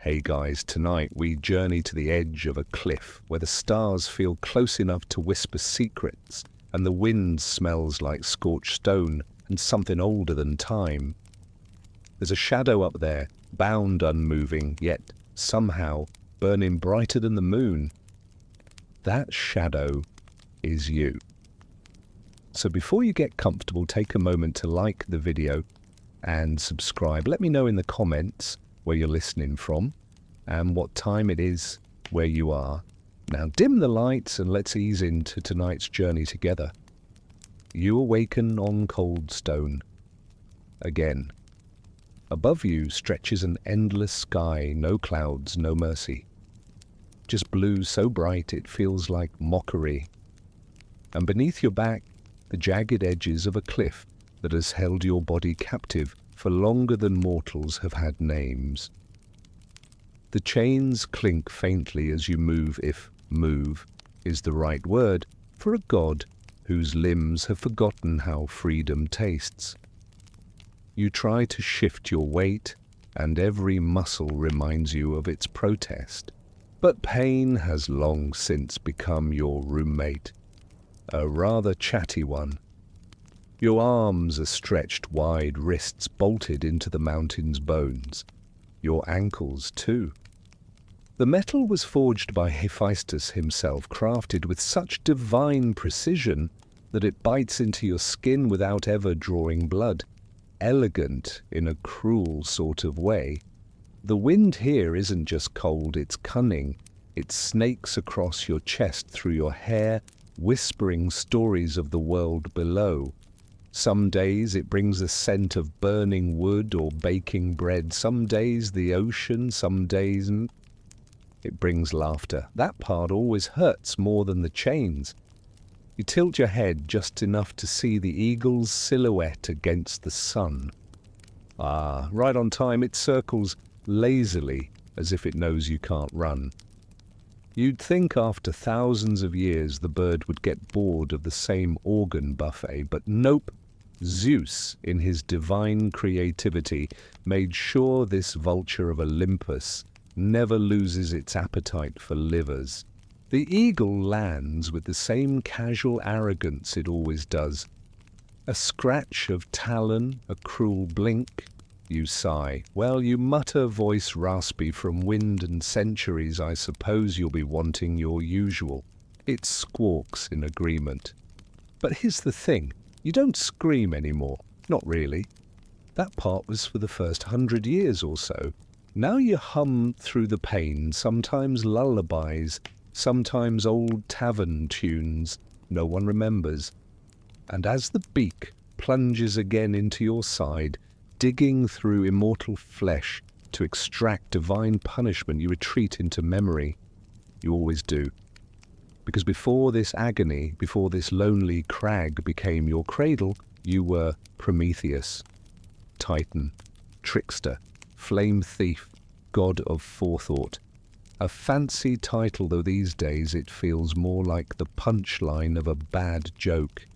Hey guys, tonight we journey to the edge of a cliff where the stars feel close enough to whisper secrets and the wind smells like scorched stone and something older than time. There's a shadow up there, bound unmoving, yet somehow burning brighter than the moon. That shadow is you. So before you get comfortable, take a moment to like the video and subscribe. Let me know in the comments where you're listening from and what time it is where you are. Now dim the lights and let's ease into tonight's journey together. You awaken on cold stone. Again. Above you stretches an endless sky, no clouds, no mercy. Just blue so bright it feels like mockery. And beneath your back, the jagged edges of a cliff that has held your body captive for longer than mortals have had names. The chains clink faintly as you move, if move is the right word for a god whose limbs have forgotten how freedom tastes. You try to shift your weight, and every muscle reminds you of its protest. But pain has long since become your roommate, a rather chatty one. Your arms are stretched wide, wrists bolted into the mountain's bones. Your ankles, too. The metal was forged by Hephaestus himself, crafted with such divine precision that it bites into your skin without ever drawing blood. Elegant in a cruel sort of way. The wind here isn't just cold, it's cunning. It snakes across your chest through your hair, whispering stories of the world below. Some days it brings a scent of burning wood or baking bread. Some days the ocean, some days it brings laughter. That part always hurts more than the chains. You tilt your head just enough to see the eagle's silhouette against the sun. Ah, right on time, it circles lazily as if it knows you can't run. You'd think after thousands of years the bird would get bored of the same organ buffet, but nope. Zeus, in his divine creativity, made sure this vulture of Olympus never loses its appetite for livers. The eagle lands with the same casual arrogance it always does. A scratch of talon, a cruel blink. You sigh. Well, you mutter, voice raspy from wind and centuries. I suppose you'll be wanting your usual. It squawks in agreement. But here's the thing. You don't scream anymore. Not really. That part was for the first 100 years or so. Now you hum through the pain, sometimes lullabies, sometimes old tavern tunes no one remembers. And as the beak plunges again into your side, digging through immortal flesh to extract divine punishment, you retreat into memory. You always do. Because before this agony, before this lonely crag became your cradle, you were Prometheus, Titan, trickster, flame thief, god of forethought. A fancy title, though these days it feels more like the punchline of a bad joke.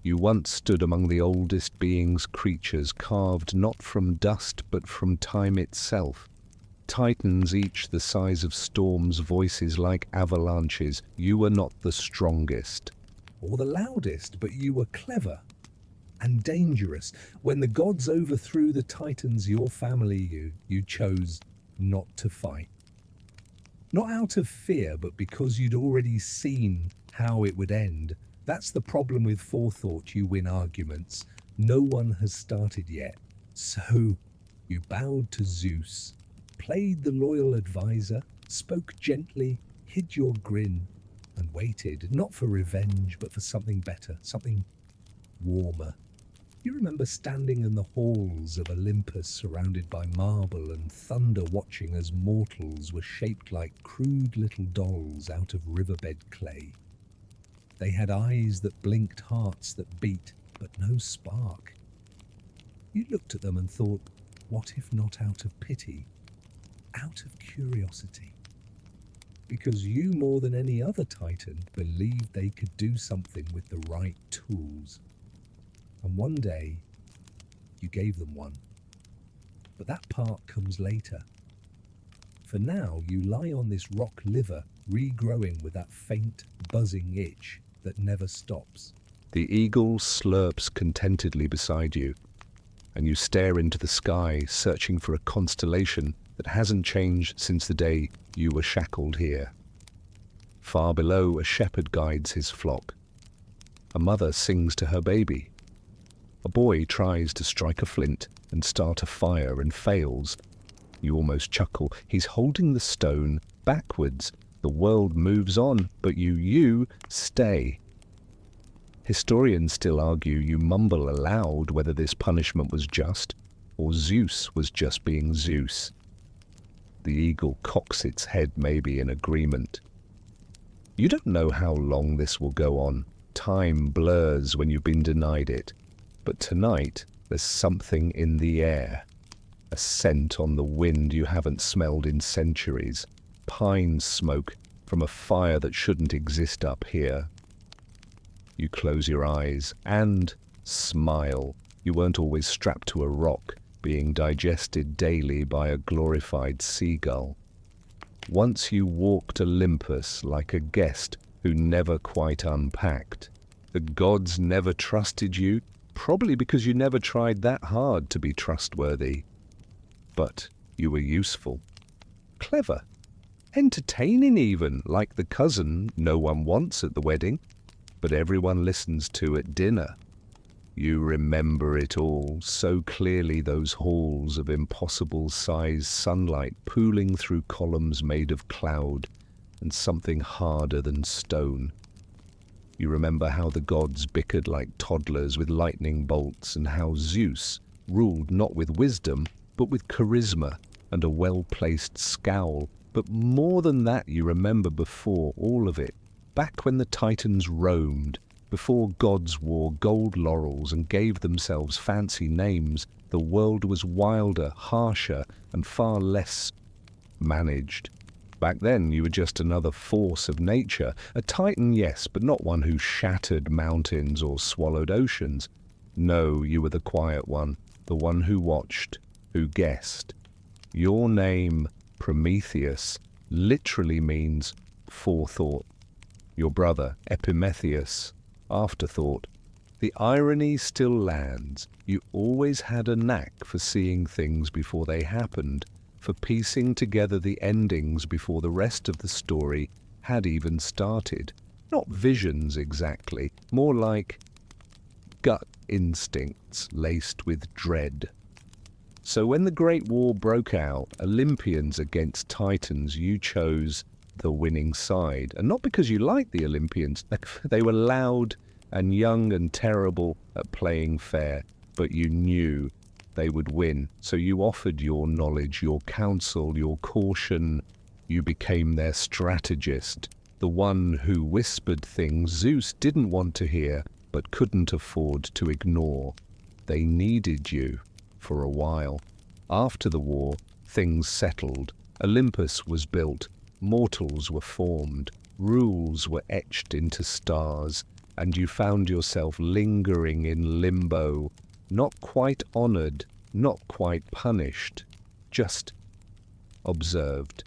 You once stood among the oldest beings, creatures carved not from dust but from time itself. Titans each the size of storms, voices like avalanches. You were not the strongest or the loudest, but you were clever and dangerous. When the gods overthrew the Titans, your family, you chose not to fight. Not out of fear, but because you'd already seen how it would end. That's the problem with forethought. You win arguments. No one has started yet. So you bowed to Zeus, played the loyal advisor, spoke gently, hid your grin, and waited, not for revenge, but for something better, something warmer. You remember standing in the halls of Olympus surrounded by marble and thunder, watching as mortals were shaped like crude little dolls out of riverbed clay. They had eyes that blinked, hearts that beat, but no spark. You looked at them and thought, what if not out of pity, out of curiosity? Because you, more than any other Titan, believed they could do something with the right tools. And one day, you gave them one. But that part comes later. For now, you lie on this rock liver, regrowing with that faint, buzzing itch that never stops. The eagle slurps contentedly beside you, and you stare into the sky, searching for a constellation that hasn't changed since the day you were shackled here. Far below, a shepherd guides his flock. A mother sings to her baby. A boy tries to strike a flint and start a fire and fails. You almost chuckle. He's holding the stone backwards. The world moves on, but you stay. Historians still argue you mumble aloud whether this punishment was just, or Zeus was just being Zeus. The eagle cocks its head, maybe in agreement. You don't know how long this will go on. Time blurs when you've been denied it. But tonight, there's something in the air. A scent on the wind you haven't smelled in centuries. Pine smoke from a fire that shouldn't exist up here. You close your eyes and smile. You weren't always strapped to a rock, being digested daily by a glorified seagull. Once you walked Olympus like a guest who never quite unpacked. The gods never trusted you, probably because you never tried that hard to be trustworthy. But you were useful, clever, entertaining even, like the cousin no one wants at the wedding, but everyone listens to at dinner. You remember it all so clearly, those halls of impossible-sized sunlight pooling through columns made of cloud and something harder than stone. You remember how the gods bickered like toddlers with lightning bolts, and how Zeus ruled not with wisdom, but with charisma and a well-placed scowl. But more than that, you remember before all of it, back when the Titans roamed, before gods wore gold laurels and gave themselves fancy names, the world was wilder, harsher, and far less managed. Back then, you were just another force of nature. A titan, yes, but not one who shattered mountains or swallowed oceans. No, you were the quiet one, the one who watched, who guessed. Your name, Prometheus, literally means forethought. Your brother, Epimetheus, afterthought. The irony still lands. You always had a knack for seeing things before they happened, for piecing together the endings before the rest of the story had even started. Not visions exactly, more like gut instincts laced with dread. So when the Great War broke out, Olympians against Titans, you chose the winning side. And not because you liked the Olympians. They were loud and young and terrible at playing fair, but you knew they would win. So you offered your knowledge, your counsel, your caution. You became their strategist, the one who whispered things Zeus didn't want to hear but couldn't afford to ignore. They needed you for a while. After the war, things settled. Olympus was built. Mortals were formed. Rules were etched into stars. And you found yourself lingering in limbo, not quite honored, not quite punished, just observed.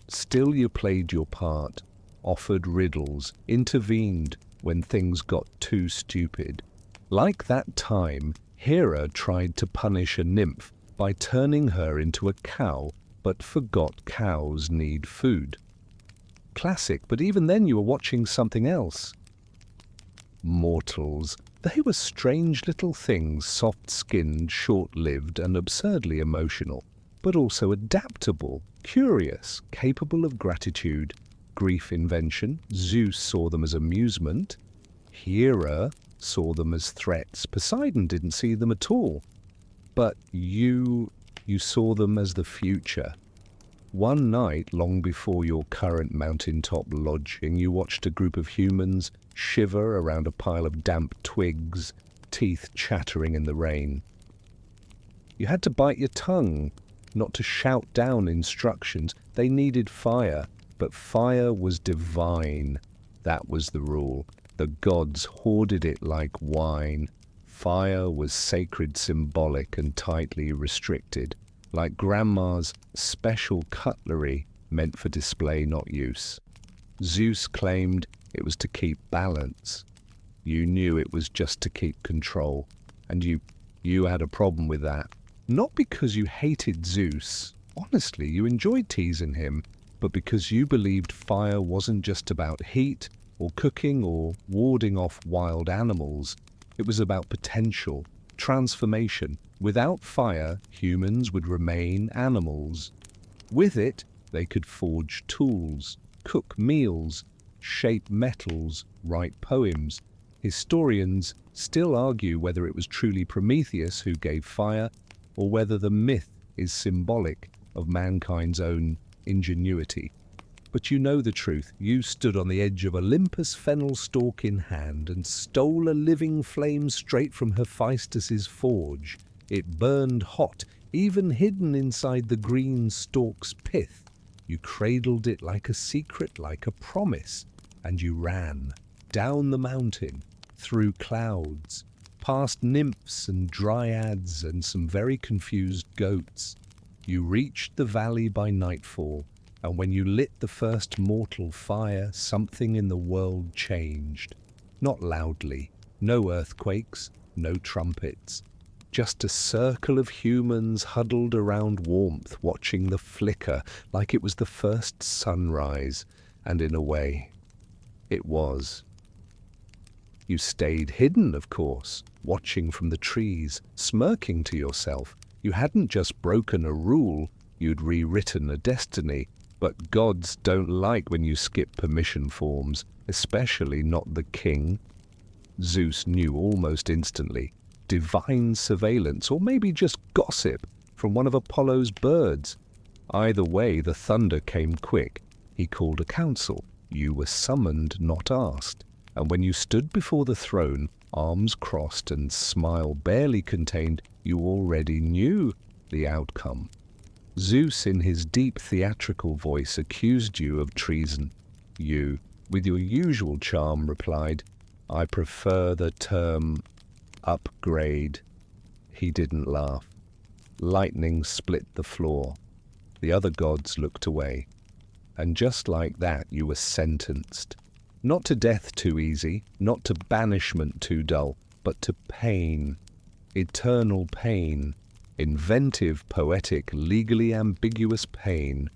Still you played your part, offered riddles, intervened when things got too stupid. Like that time, Hera tried to punish a nymph by turning her into a cow, but forgot cows need food. Classic, but even then you were watching something else. Mortals, they were strange little things, soft-skinned, short-lived, and absurdly emotional, but also adaptable, curious, capable of gratitude, grief invention. Zeus saw them as amusement. Hera saw them as threats. Poseidon didn't see them at all. But you saw them as the future. One night, long before your current mountaintop lodging, you watched a group of humans shiver around a pile of damp twigs, teeth chattering in the rain. You had to bite your tongue, not to shout down instructions. They needed fire, but fire was divine. That was the rule. The gods hoarded it like wine. Fire was sacred, symbolic, and tightly restricted, like Grandma's special cutlery meant for display, not use. Zeus claimed it was to keep balance. You knew it was just to keep control, and you had a problem with that. Not because you hated Zeus. Honestly, you enjoyed teasing him, but because you believed fire wasn't just about heat or cooking or warding off wild animals. It was about potential, transformation. Without fire, humans would remain animals. With it, they could forge tools, cook meals, shape metals, write poems. Historians still argue whether it was truly Prometheus who gave fire, or whether the myth is symbolic of mankind's own ingenuity. But you know the truth. You stood on the edge of Olympus, fennel stalk in hand, and stole a living flame straight from Hephaestus's forge. It burned hot, even hidden inside the green stalk's pith. You cradled it like a secret, like a promise, and you ran down the mountain, through clouds, past nymphs and dryads and some very confused goats. You reached the valley by nightfall, and when you lit the first mortal fire, something in the world changed. Not loudly, no earthquakes, no trumpets, just a circle of humans huddled around warmth, watching the flicker like it was the first sunrise, and in a way, it was. You stayed hidden, of course, watching from the trees, smirking to yourself. You hadn't just broken a rule, you'd rewritten a destiny. But gods don't like when you skip permission forms, especially not the king. Zeus knew almost instantly. Divine surveillance, or maybe just gossip from one of Apollo's birds. Either way, the thunder came quick. He called a council. You were summoned, not asked. And when you stood before the throne, arms crossed and smile barely contained, you already knew the outcome. Zeus, in his deep theatrical voice, accused you of treason. You, with your usual charm, replied, "I prefer the term upgrade." He didn't laugh. Lightning split the floor. The other gods looked away. And just like that, you were sentenced. Not to death too easy, not to banishment too dull, but to pain. Eternal pain. Inventive, poetic, legally ambiguous pain.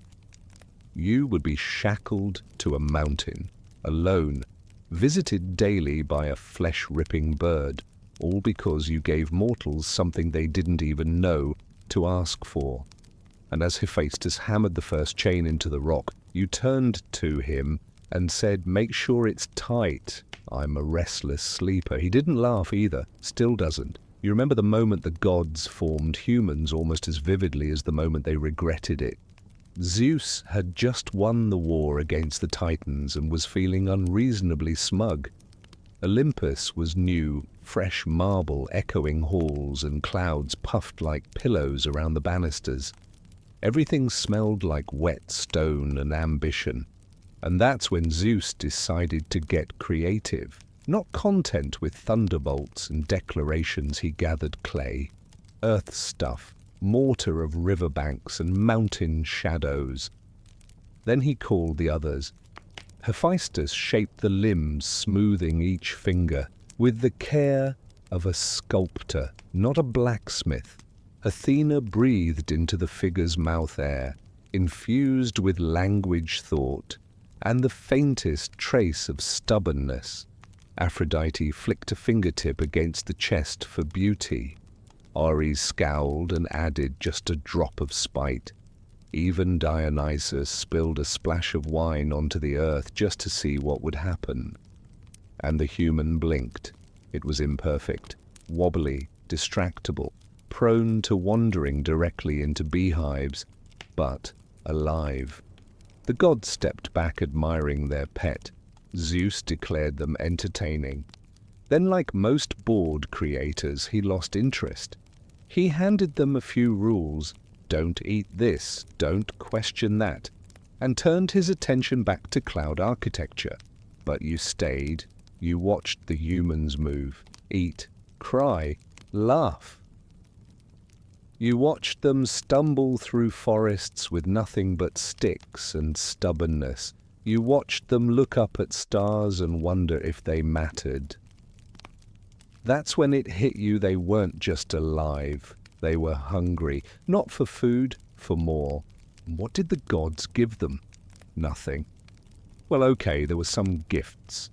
You would be shackled to a mountain, alone, visited daily by a flesh-ripping bird, all because you gave mortals something they didn't even know to ask for. And as Hephaestus hammered the first chain into the rock, you turned to him and said, "Make sure it's tight. I'm a restless sleeper." He didn't laugh either, still doesn't. You remember the moment the gods formed humans almost as vividly as the moment they regretted it. Zeus had just won the war against the Titans and was feeling unreasonably smug. Olympus was new, fresh marble echoing halls, and clouds puffed like pillows around the banisters. Everything smelled like wet stone and ambition. And that's when Zeus decided to get creative. Not content with thunderbolts and declarations, he gathered clay, earth stuff, mortar of riverbanks and mountain shadows. Then he called the others. Hephaestus shaped the limbs, smoothing each finger, with the care of a sculptor, not a blacksmith. Athena breathed into the figure's mouth air, infused with language thought, and the faintest trace of stubbornness. Aphrodite flicked a fingertip against the chest for beauty. Ares scowled and added just a drop of spite. Even Dionysus spilled a splash of wine onto the earth just to see what would happen. And the human blinked. It was imperfect, wobbly, distractible, prone to wandering directly into beehives, but alive. The gods stepped back, admiring their pet. Zeus declared them entertaining. Then, like most bored creators, he lost interest. He handed them a few rules. Don't eat this, don't question that, and turned his attention back to cloud architecture. But you stayed. You watched the humans move, eat, cry, laugh. You watched them stumble through forests with nothing but sticks and stubbornness. You watched them look up at stars and wonder if they mattered. That's when it hit you they weren't just alive. They were hungry, not for food, for more. What did the gods give them? Nothing. Well, okay, there were some gifts.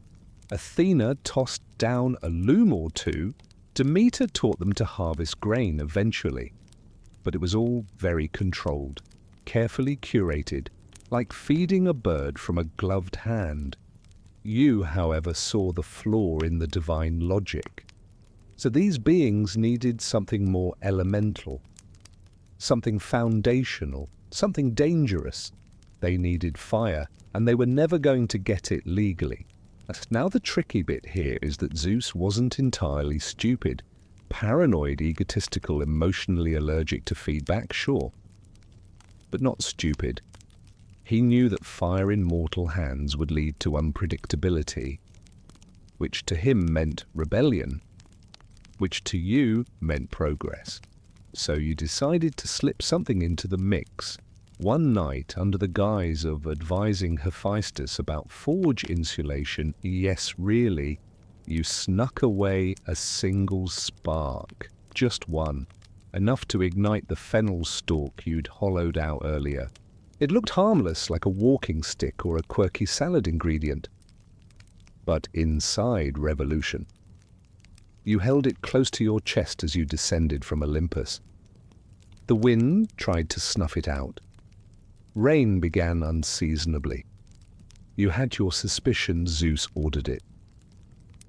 Athena tossed down a loom or two. Demeter taught them to harvest grain eventually. But it was all very controlled, carefully curated, like feeding a bird from a gloved hand. You, however, saw the flaw in the divine logic. So these beings needed something more elemental, something foundational, something dangerous. They needed fire, and they were never going to get it legally. Now the tricky bit here is that Zeus wasn't entirely stupid. Paranoid, egotistical, emotionally allergic to feedback, sure. But not stupid. He knew that fire in mortal hands would lead to unpredictability, which to him meant rebellion, which to you meant progress. So you decided to slip something into the mix. One night, under the guise of advising Hephaestus about forge insulation, yes, really, you snuck away a single spark, just one, enough to ignite the fennel stalk you'd hollowed out earlier. It looked harmless, like a walking stick or a quirky salad ingredient. But inside revolution. You held it close to your chest as you descended from Olympus. The wind tried to snuff it out. Rain began unseasonably. You had your suspicions Zeus ordered it.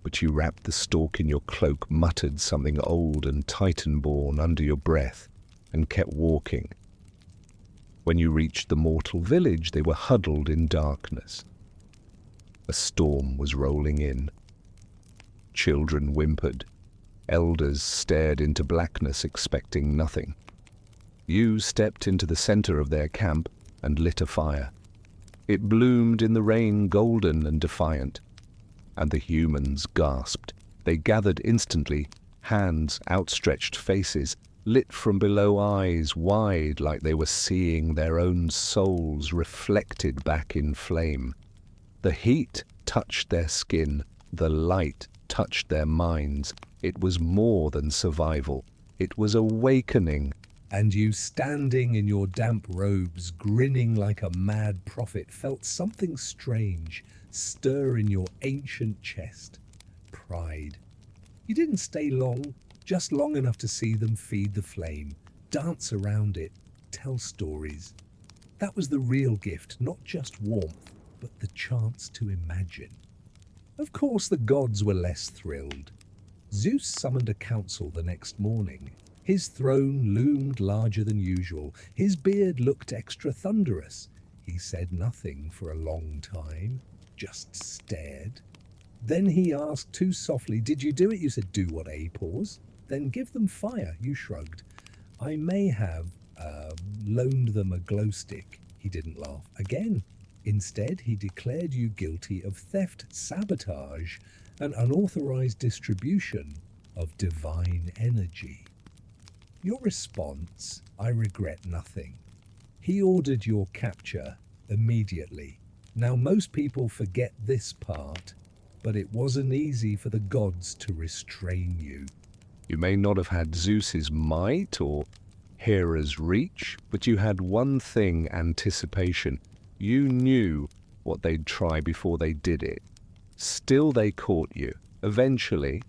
But you wrapped the stalk in your cloak, muttered something old and Titan-born under your breath, and kept walking. When you reached the mortal village, they were huddled in darkness. A storm was rolling in. Children whimpered. Elders stared into blackness, expecting nothing. You stepped into the center of their camp and lit a fire. It bloomed in the rain, golden and defiant. And the humans gasped. They gathered instantly, hands, outstretched faces, lit from below eyes wide like they were seeing their own souls reflected back in flame. The heat touched their skin, the light touched their minds. It was more than survival. It was awakening. And you, standing in your damp robes, grinning like a mad prophet, felt something strange stir in your ancient chest. Pride. You didn't stay long, just long enough to see them feed the flame, dance around it, tell stories. That was the real gift, not just warmth, but the chance to imagine. Of course, the gods were less thrilled. Zeus summoned a council the next morning. His throne loomed larger than usual. His beard looked extra thunderous. He said nothing for a long time, just stared. Then he asked too softly, "Did you do it?" You said, "Do what, A pause?" "Then give them fire," you shrugged. "I may have loaned them a glow stick." He didn't laugh again. Instead, he declared you guilty of theft, sabotage, and unauthorized distribution of divine energy. Your response, "I regret nothing." He ordered your capture immediately. Now, most people forget this part, but it wasn't easy for the gods to restrain you. You may not have had Zeus's might or Hera's reach, but you had one thing: anticipation. You knew what they'd try before they did it. Still, they caught you. Eventually,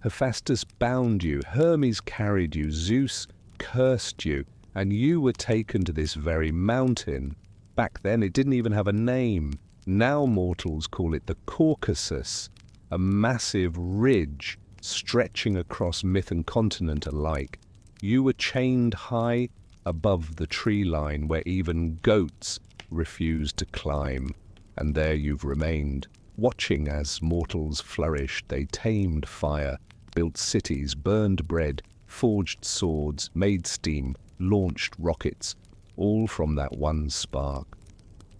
Hephaestus bound you, Hermes carried you, Zeus cursed you, and you were taken to this very mountain. Back then, it didn't even have a name. Now mortals call it the Caucasus, a massive ridge stretching across myth and continent alike. You were chained high above the tree line where even goats refused to climb, and there you've remained, watching as mortals flourished. They tamed fire, built cities, burned bread, forged swords, made steam, launched rockets, all from that one spark.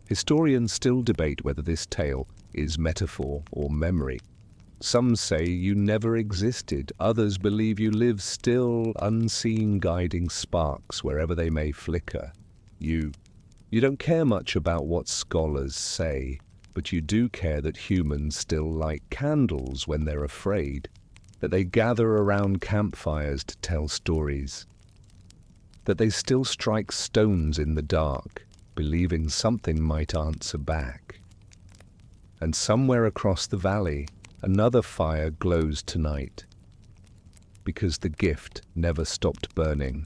Historians still debate whether this tale is metaphor or memory. Some say you never existed, others believe you live still, unseen guiding sparks wherever they may flicker. You don't care much about what scholars say, but you do care that humans still light candles when they're afraid, that they gather around campfires to tell stories, that they still strike stones in the dark, believing something might answer back. And somewhere across the valley, another fire glows tonight, because the gift never stopped burning.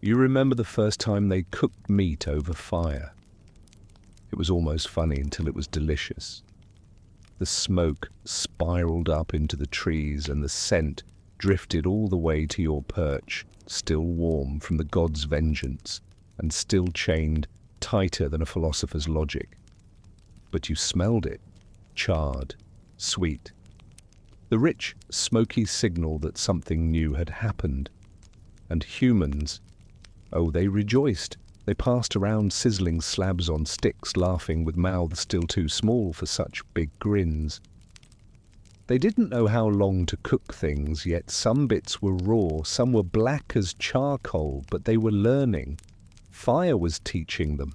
You remember the first time they cooked meat over fire. It was almost funny until it was delicious. The smoke spiraled up into the trees and the scent drifted all the way to your perch, still warm from the god's vengeance and still chained tighter than a philosopher's logic. But you smelled it, charred, sweet. The rich, smoky signal that something new had happened. And humans, oh, they rejoiced. They passed around sizzling slabs on sticks, laughing with mouths still too small for such big grins. They didn't know how long to cook things, yet some bits were raw, some were black as charcoal, but they were learning. Fire was teaching them.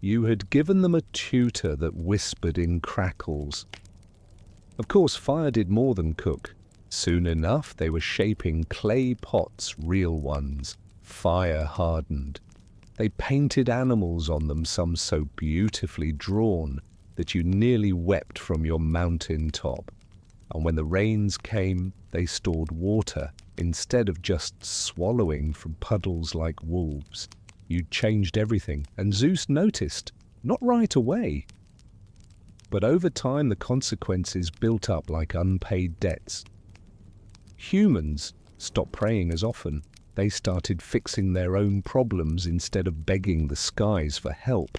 You had given them a tutor that whispered in crackles. Of course, fire did more than cook. Soon enough, they were shaping clay pots, real ones, fire-hardened. They painted animals on them, some so beautifully drawn that you nearly wept from your mountain top. And when the rains came, they stored water instead of just swallowing from puddles like wolves. You changed everything, and Zeus noticed, not right away. But over time, the consequences built up like unpaid debts. Humans stopped praying as often. They started fixing their own problems instead of begging the skies for help.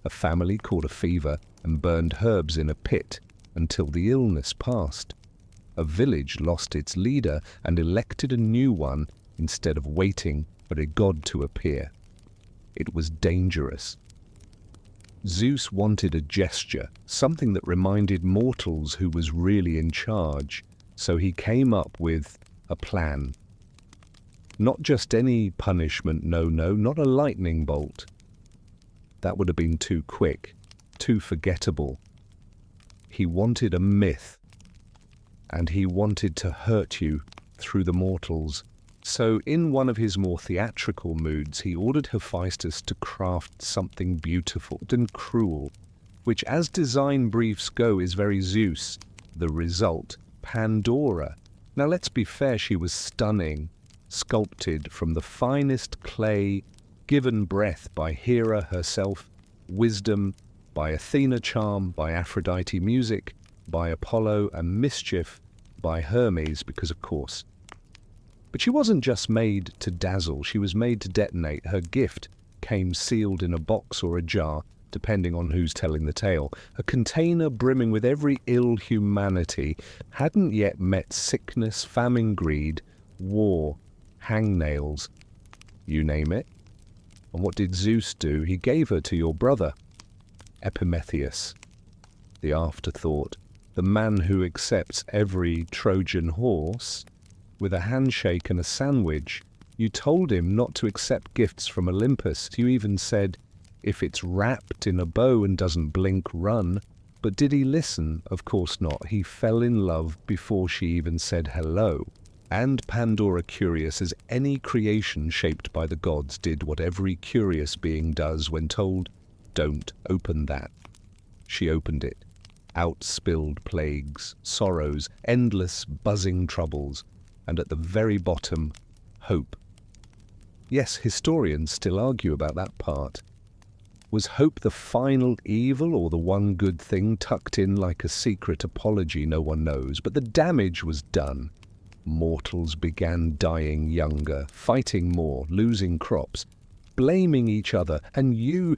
A family caught a fever and burned herbs in a pit until the illness passed. A village lost its leader and elected a new one instead of waiting for a god to appear. It was dangerous. Zeus wanted a gesture, something that reminded mortals who was really in charge, so he came up with a plan. Not just any punishment, no, not a lightning bolt. That would have been too quick, too forgettable. He wanted a myth, and he wanted to hurt you through the mortals. So in one of his more theatrical moods, he ordered Hephaestus to craft something beautiful and cruel, which as design briefs go is very Zeus. The result, Pandora. Now let's be fair, she was stunning, sculpted from the finest clay, given breath by Hera herself, wisdom by Athena charm, by Aphrodite music, by Apollo, and mischief by Hermes, because of course. But she wasn't just made to dazzle, she was made to detonate. Her gift came sealed in a box or a jar, depending on who's telling the tale. A container brimming with every ill humanity hadn't yet met sickness, famine, greed, war, hangnails, you name it. And what did Zeus do? He gave her to your brother, Prometheus, the afterthought, the man who accepts every Trojan horse with a handshake and a sandwich. You told him not to accept gifts from Olympus. You even said, if it's wrapped in a bow and doesn't blink, run. But did he listen? Of course not. He fell in love before she even said hello. And Pandora, curious as any creation shaped by the gods, did what every curious being does when told, don't open that. She opened it. Out spilled plagues, sorrows, endless buzzing troubles, and at the very bottom, hope. Yes, historians still argue about that part. Was hope the final evil or the one good thing tucked in like a secret apology? No one knows, but the damage was done. Mortals began dying younger, fighting more, losing crops, blaming each other, and you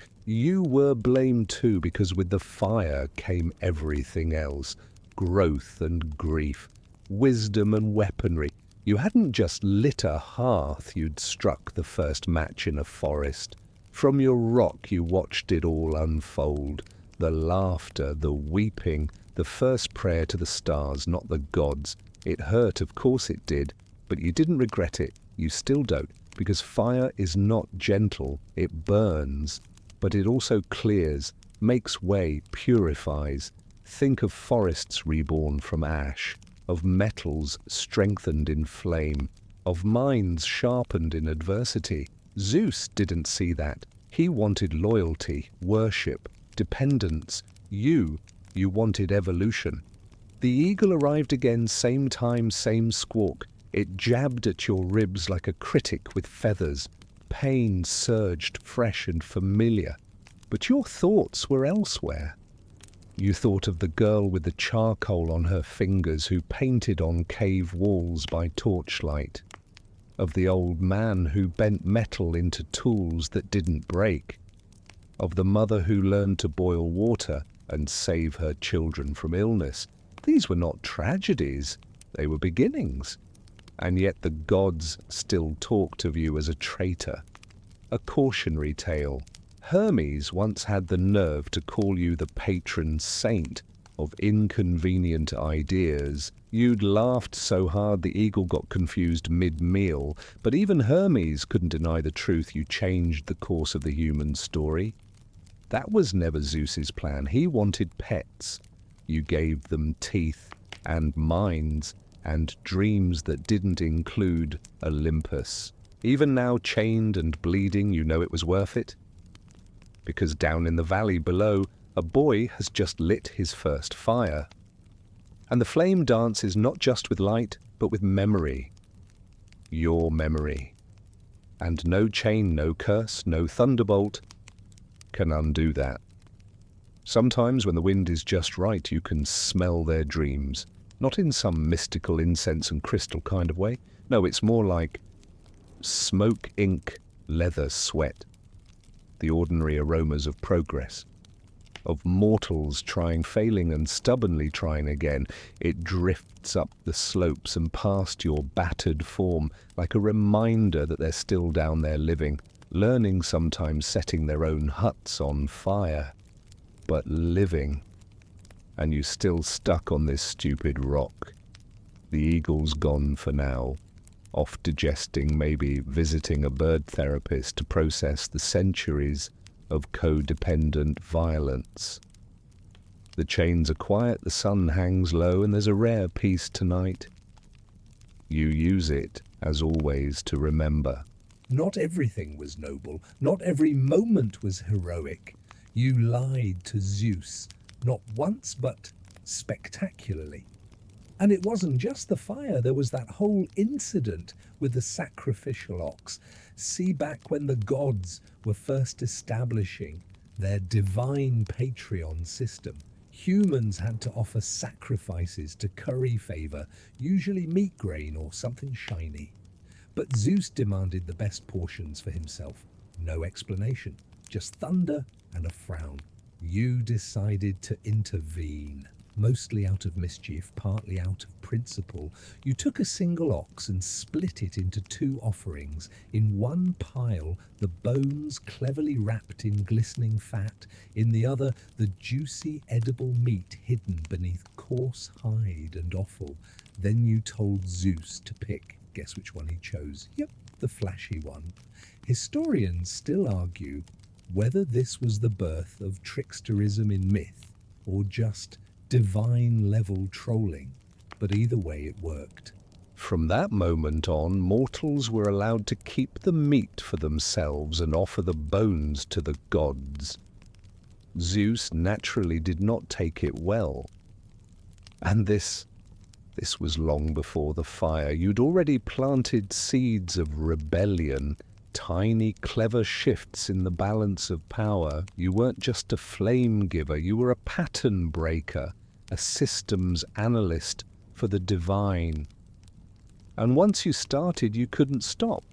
were blamed too, because with the fire came everything else, growth and grief, wisdom and weaponry. You hadn't just lit a hearth, you'd struck the first match in a forest. From your rock you watched it all unfold, the laughter, the weeping, The first prayer to the stars, not the gods. It hurt, of course it did, but you didn't regret it. You still don't, because fire is not gentle. It burns, but it also clears, makes way, purifies. Think of forests reborn from ash, of metals strengthened in flame, of minds sharpened in adversity. Zeus didn't see that. He wanted loyalty, worship, dependence. You wanted evolution. The eagle arrived again, same time, same squawk. It jabbed at your ribs like a critic with feathers. Pain surged, fresh and familiar. But your thoughts were elsewhere. You thought of the girl with the charcoal on her fingers who painted on cave walls by torchlight. Of the old man who bent metal into tools that didn't break. Of the mother who learned to boil water and save her children from illness. These were not tragedies, they were beginnings. And yet the gods still talked of you as a traitor. A cautionary tale. Hermes once had the nerve to call you the patron saint of inconvenient ideas. You'd laughed so hard the eagle got confused mid-meal, but even Hermes couldn't deny the truth. You changed the course of the human story. That was never Zeus's plan. He wanted pets. You gave them teeth and minds and dreams that didn't include Olympus. Even now, chained and bleeding, you know it was worth it. Because down in the valley below, a boy has just lit his first fire. And the flame dances not just with light, but with memory. Your memory. And no chain, no curse, no thunderbolt can undo that. Sometimes when the wind is just right, you can smell their dreams. Not in some mystical incense and crystal kind of way. No, it's more like smoke, ink, leather, sweat. The ordinary aromas of progress. Of mortals trying, failing, and stubbornly trying again. It drifts up the slopes and past your battered form like a reminder that they're still down there living, learning, sometimes setting their own huts on fire, but living. And you still stuck on this stupid rock. The eagle's gone for now, off digesting, maybe visiting a bird therapist to process the centuries of codependent violence. The chains are quiet, the sun hangs low, and there's a rare peace tonight. You use it, as always, to remember. Not everything was noble, not every moment was heroic. You lied to Zeus, not once but spectacularly. And it wasn't just the fire, there was that whole incident with the sacrificial ox. See, back when the gods were first establishing their divine Patreon system, humans had to offer sacrifices to curry favor, usually meat grain or something shiny. But Zeus demanded the best portions for himself. No explanation, just thunder and a frown. You decided to intervene. Mostly out of mischief, partly out of principle. You took a single ox and split it into two offerings. In one pile, the bones cleverly wrapped in glistening fat. In the other, the juicy, edible meat hidden beneath coarse hide and offal. Then you told Zeus to pick. Guess which one he chose? Yep, the flashy one. Historians still argue whether this was the birth of tricksterism in myth or just divine-level trolling, but either way it worked. From that moment on, mortals were allowed to keep the meat for themselves and offer the bones to the gods. Zeus naturally did not take it well. And this was long before the fire. You'd already planted seeds of rebellion, tiny, clever shifts in the balance of power. You weren't just a flame giver, you were a pattern breaker, a systems analyst for the divine. And once you started, you couldn't stop.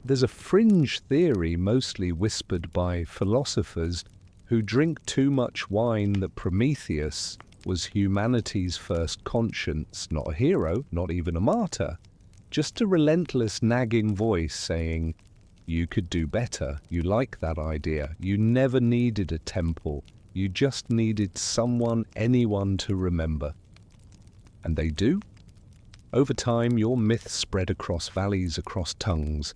There's a fringe theory, mostly whispered by philosophers, who drink too much wine, that Prometheus was humanity's first conscience, not a hero, not even a martyr, just a relentless nagging voice saying, you could do better, you like that idea, you never needed a temple, You just needed anyone to remember. And they do. Over time, your myth spread across valleys, across tongues.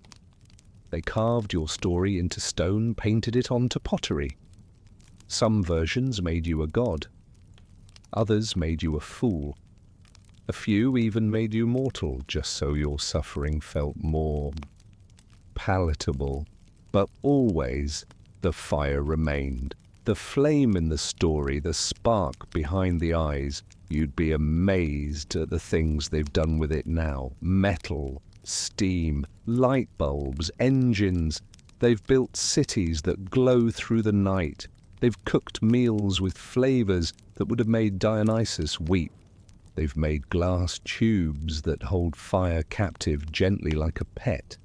They carved your story into stone, painted it onto pottery. Some versions made you a god. Others made you a fool. A few even made you mortal, just so your suffering felt more palatable. But always, the fire remained. The flame in the story, the spark behind the eyes. You'd be amazed at the things they've done with it now. Metal, steam, light bulbs, engines. They've built cities that glow through the night. They've cooked meals with flavors that would have made Dionysus weep. They've made glass tubes that hold fire captive gently like a pet.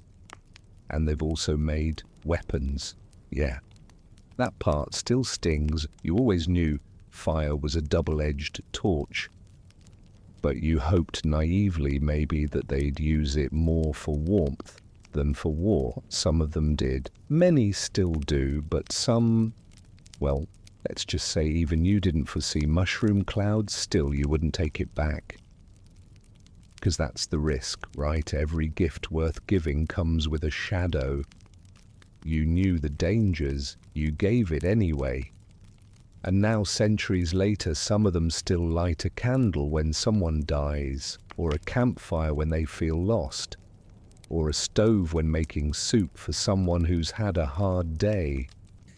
And they've also made weapons. Yeah, that part still stings. You always knew fire was a double-edged torch. But you hoped naively maybe that they'd use it more for warmth than for war. Some of them did. Many still do, but some, well, let's just say even you didn't foresee mushroom clouds, still you wouldn't take it back. Because that's the risk, right? Every gift worth giving comes with a shadow. You knew the dangers, you gave it anyway. And now, centuries later, some of them still light a candle when someone dies, or a campfire when they feel lost, or a stove when making soup for someone who's had a hard day.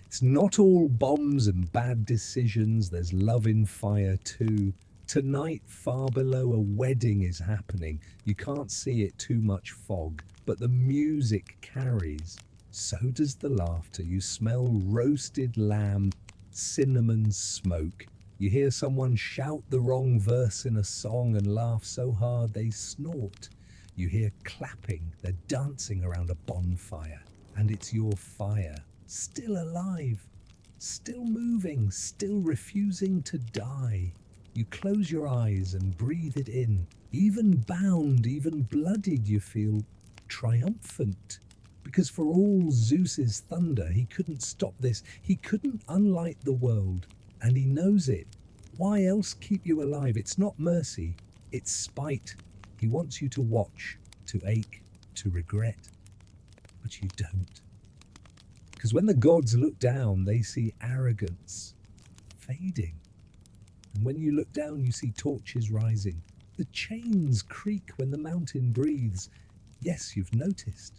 It's not all bombs and bad decisions, there's love in fire too. Tonight, far below, a wedding is happening. You can't see it, too much fog, but the music carries. So does the laughter. You smell roasted lamb, cinnamon smoke. You hear someone shout the wrong verse in a song and laugh so hard they snort. You hear clapping, they're dancing around a bonfire, and it's your fire, still alive, still moving, still refusing to die. You close your eyes and breathe it in. Even bound, even bloodied, you feel triumphant. Because for all Zeus's thunder, he couldn't stop this. He couldn't unlight the world, and he knows it. Why else keep you alive? It's not mercy, it's spite. He wants you to watch, to ache, to regret. But you don't. Because when the gods look down, they see arrogance fading. And when you look down, you see torches rising. The chains creak when the mountain breathes. Yes, you've noticed.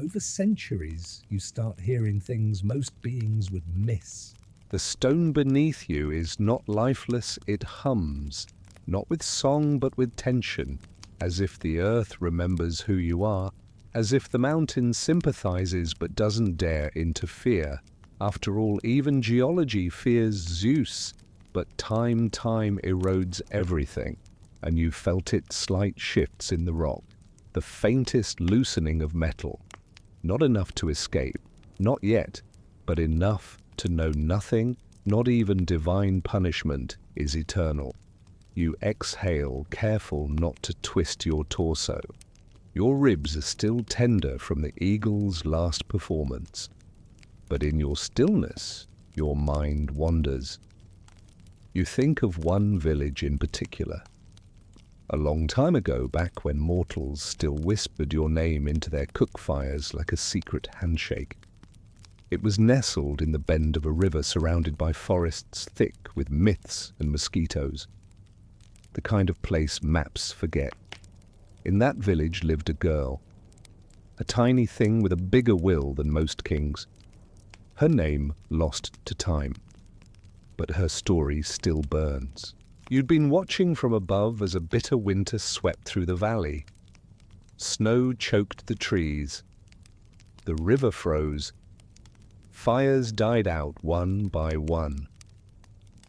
Over centuries, you start hearing things most beings would miss. The stone beneath you is not lifeless, it hums, not with song but with tension, as if the earth remembers who you are, as if the mountain sympathizes but doesn't dare interfere. After all, even geology fears Zeus, but time erodes everything, and you felt its slight shifts in the rock, the faintest loosening of metal. Not enough to escape, not yet, but enough to know nothing, not even divine punishment, is eternal. You exhale, careful not to twist your torso. Your ribs are still tender from the eagle's last performance. But in your stillness, your mind wanders. You think of one village in particular. A long time ago, back when mortals still whispered your name into their cook fires like a secret handshake. It was nestled in the bend of a river surrounded by forests thick with myths and mosquitoes. The kind of place maps forget. In that village lived a girl, a tiny thing with a bigger will than most kings. Her name lost to time, but her story still burns. You'd been watching from above as a bitter winter swept through the valley. Snow choked the trees. The river froze. Fires died out one by one.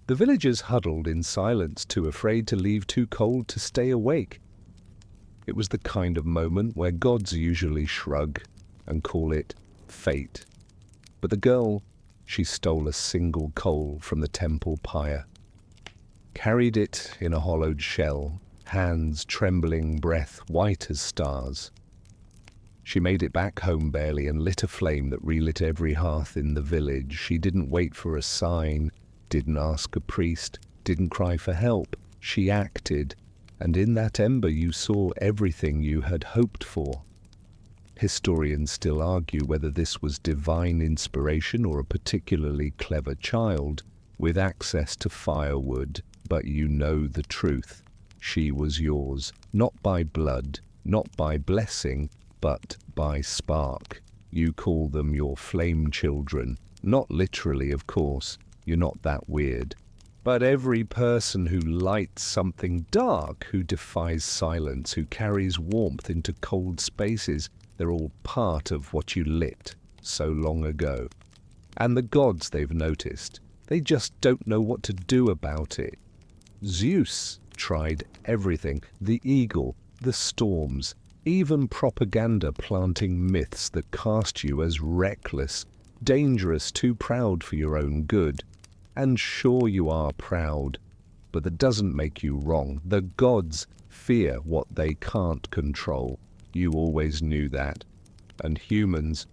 The villagers huddled in silence, too afraid to leave, too cold to stay awake. It was the kind of moment where gods usually shrug and call it fate. But the girl, she stole a single coal from the temple pyre, carried it in a hollowed shell, hands trembling, breath white as stars. She made it back home barely and lit a flame that relit every hearth in the village. She didn't wait for a sign, didn't ask a priest, didn't cry for help. She acted, and in that ember you saw everything you had hoped for. Historians still argue whether this was divine inspiration or a particularly clever child with access to firewood, but you know the truth. She was yours, not by blood, not by blessing, but by spark. You call them your flame children. Not literally, of course. You're not that weird. But every person who lights something dark, who defies silence, who carries warmth into cold spaces, they're all part of what you lit so long ago. And the gods, they've noticed, they just don't know what to do about it. Zeus tried everything, the eagle, the storms, even propaganda planting myths that cast you as reckless, dangerous, too proud for your own good. And sure you are proud, but that doesn't make you wrong. The gods fear what they can't control. You always knew that. And humans,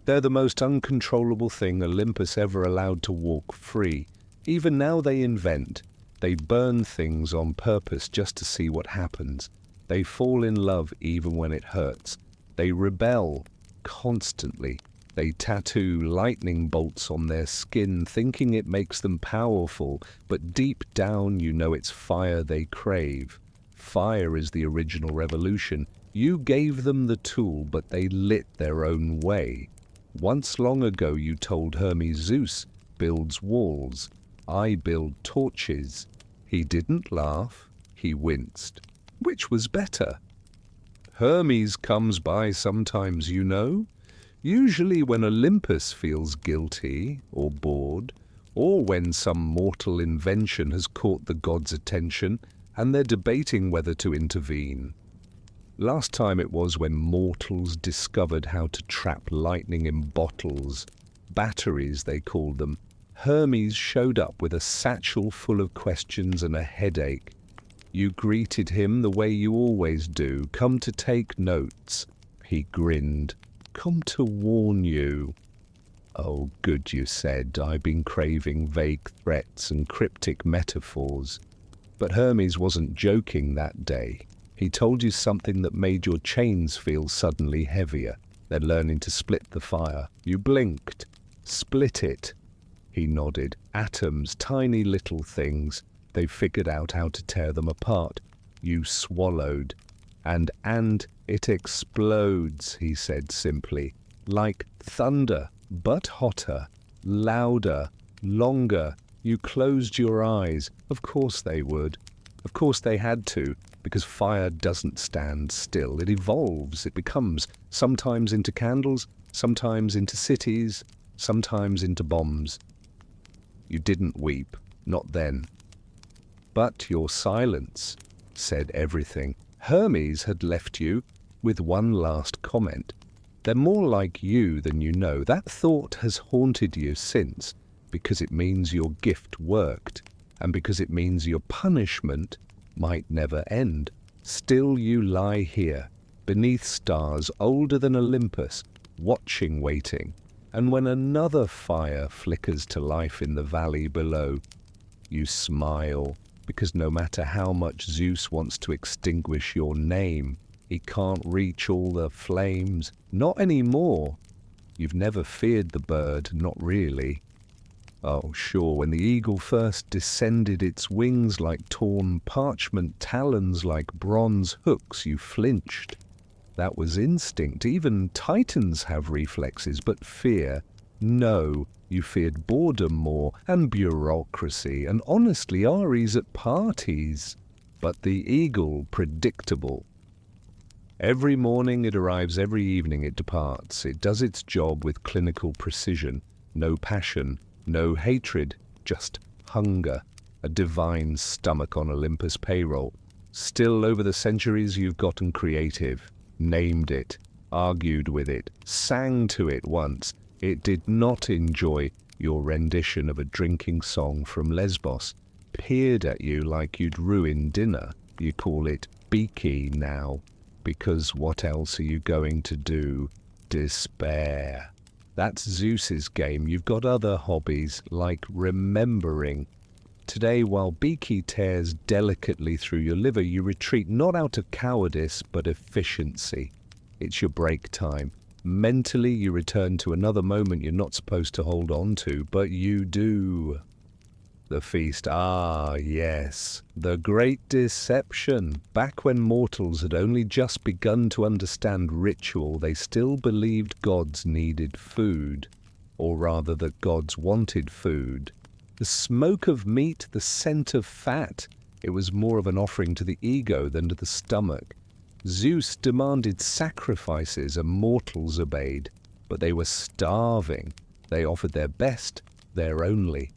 they're the most uncontrollable thing Olympus ever allowed to walk free. Even now they invent. They burn things on purpose just to see what happens. They fall in love even when it hurts. They rebel constantly. They tattoo lightning bolts on their skin, thinking it makes them powerful, but deep down you know it's fire they crave. Fire is the original revolution. You gave them the tool, but they lit their own way. Once long ago you told Hermes Zeus builds walls. I build torches. He didn't laugh, he winced. Which was better? Hermes comes by sometimes, you know. Usually when Olympus feels guilty or bored, or when some mortal invention has caught the gods' attention and they're debating whether to intervene. Last time it was when mortals discovered how to trap lightning in bottles, batteries they called them. Hermes showed up with a satchel full of questions and a headache. You greeted him the way you always do, come to take notes. He grinned. Come to warn you. Oh, good, you said. I've been craving vague threats and cryptic metaphors. But Hermes wasn't joking that day. He told you something that made your chains feel suddenly heavier. They're learning to split the fire. You blinked. Split it. He nodded. Atoms, tiny little things. They figured out how to tear them apart. You swallowed. And it explodes, he said simply. Like thunder, but hotter, louder, longer. You closed your eyes. Of course they would. Of course they had to, because fire doesn't stand still. It evolves. It becomes, sometimes into candles, sometimes into cities, sometimes into bombs. You didn't weep, not then. But your silence said everything. Hermes had left you with one last comment. They're more like you than you know. That thought has haunted you since, because it means your gift worked, and because it means your punishment might never end. Still you lie here, beneath stars older than Olympus, watching, waiting, and when another fire flickers to life in the valley below, you smile, because no matter how much Zeus wants to extinguish your name, he can't reach all the flames. Not anymore. You've never feared the bird, not really. Oh, sure, when the eagle first descended, its wings like torn parchment, talons like bronze hooks, you flinched. That was instinct. Even titans have reflexes, but fear, no. You feared boredom more, and bureaucracy, and honestly Ares at parties. But the eagle, predictable. Every morning it arrives, every evening it departs. It does its job with clinical precision. No passion, no hatred, just hunger. A divine stomach on Olympus' payroll. Still, over the centuries you've gotten creative. Named it, argued with it, sang to it once. It did not enjoy your rendition of a drinking song from Lesbos, peered at you like you'd ruined dinner. You call it beaky now. Because what else are you going to do? Despair. That's Zeus's game. You've got other hobbies, like remembering. Today, while Beaky tears delicately through your liver, you retreat not out of cowardice, but efficiency. It's your break time. Mentally, you return to another moment you're not supposed to hold on to, but you do. The feast, ah yes, the great deception. Back when mortals had only just begun to understand ritual, they still believed gods needed food, or rather that gods wanted food. The smoke of meat, the scent of fat, it was more of an offering to the ego than to the stomach. Zeus demanded sacrifices and mortals obeyed, but they were starving. They offered their best, their only.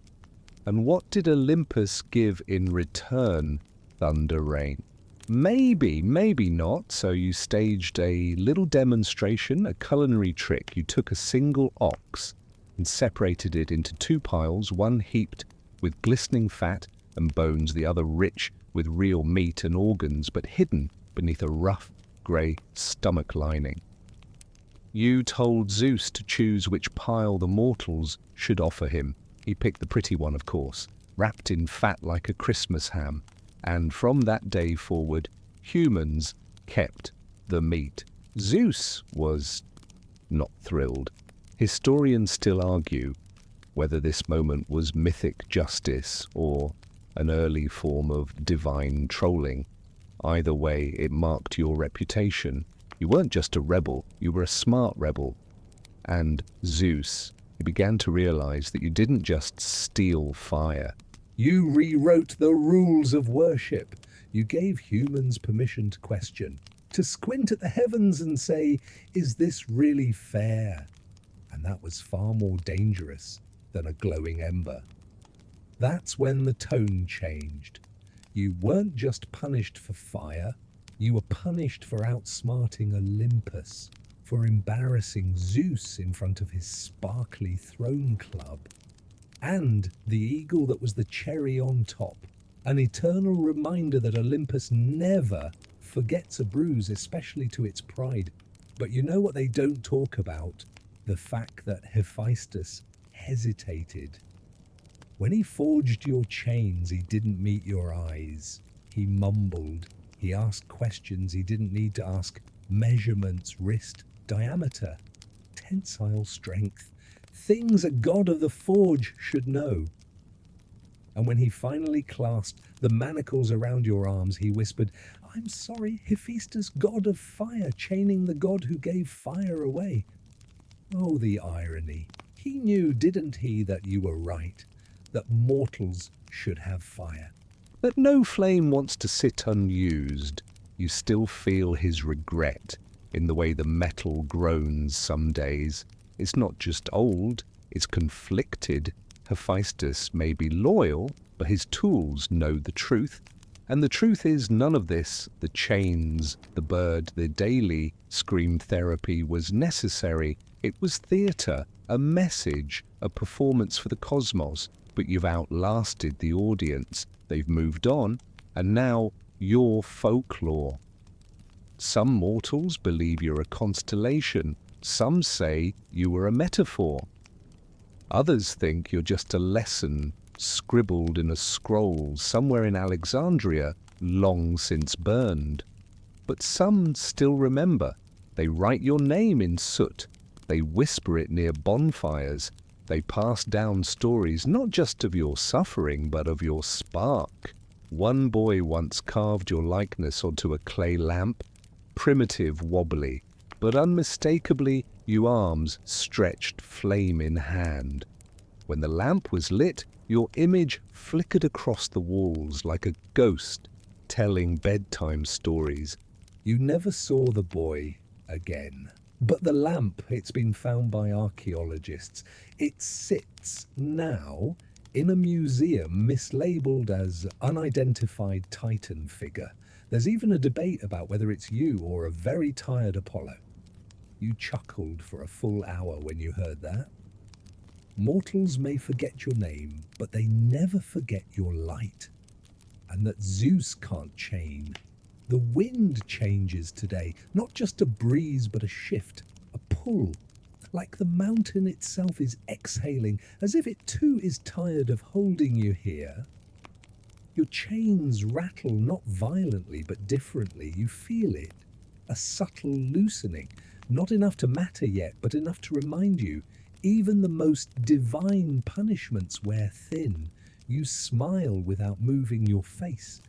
And what did Olympus give in return? Thunder rain. Maybe, maybe not. So you staged a little demonstration, a culinary trick. You took a single ox and separated it into two piles, one heaped with glistening fat and bones, the other rich with real meat and organs, but hidden beneath a rough, grey stomach lining. You told Zeus to choose which pile the mortals should offer him. He picked the pretty one, of course, wrapped in fat like a Christmas ham, and from that day forward, humans kept the meat. Zeus was not thrilled. Historians still argue whether this moment was mythic justice or an early form of divine trolling. Either way, it marked your reputation. You weren't just a rebel, you were a smart rebel. And Zeus, you began to realize that you didn't just steal fire. You rewrote the rules of worship. You gave humans permission to question, to squint at the heavens and say, is this really fair? And that was far more dangerous than a glowing ember. That's when the tone changed. You weren't just punished for fire, you were punished for outsmarting Olympus, for embarrassing Zeus in front of his sparkly throne club. And the eagle that was the cherry on top, an eternal reminder that Olympus never forgets a bruise, especially to its pride. But you know what they don't talk about? The fact that Hephaestus hesitated. When he forged your chains, he didn't meet your eyes. He mumbled. He asked questions he didn't need to ask. Measurements, wrist diameter, tensile strength, things a god of the forge should know. And when he finally clasped the manacles around your arms, he whispered, I'm sorry, Hephaestus, god of fire, chaining the god who gave fire away. Oh, the irony. He knew, didn't he, that you were right, that mortals should have fire. But no flame wants to sit unused. You still feel his regret in the way the metal groans some days. It's not just old, it's conflicted. Hephaestus may be loyal, but his tools know the truth. And the truth is none of this, the chains, the bird, the daily scream therapy was necessary. It was theatre, a message, a performance for the cosmos. But you've outlasted the audience. They've moved on, and now you're folklore. Some mortals believe you're a constellation. Some say you were a metaphor. Others think you're just a lesson scribbled in a scroll somewhere in Alexandria, long since burned. But some still remember. They write your name in soot. They whisper it near bonfires. They pass down stories not just of your suffering, but of your spark. One boy once carved your likeness onto a clay lamp, primitive, wobbly, but unmistakably you arms stretched flame in hand. When the lamp was lit, your image flickered across the walls like a ghost telling bedtime stories. You never saw the boy again. But the lamp, it's been found by archaeologists. It sits now in a museum mislabeled as unidentified Titan figure. There's even a debate about whether it's you or a very tired Apollo. You chuckled for a full hour when you heard that. Mortals may forget your name, but they never forget your light. And that Zeus can't chain, The wind changes today, not just a breeze but a shift, a pull, like the mountain itself is exhaling, as if it too is tired of holding you here. Your chains rattle not violently but differently. You feel it, a subtle loosening, not enough to matter yet, but enough to remind you, even the most divine punishments wear thin. You smile without moving your face.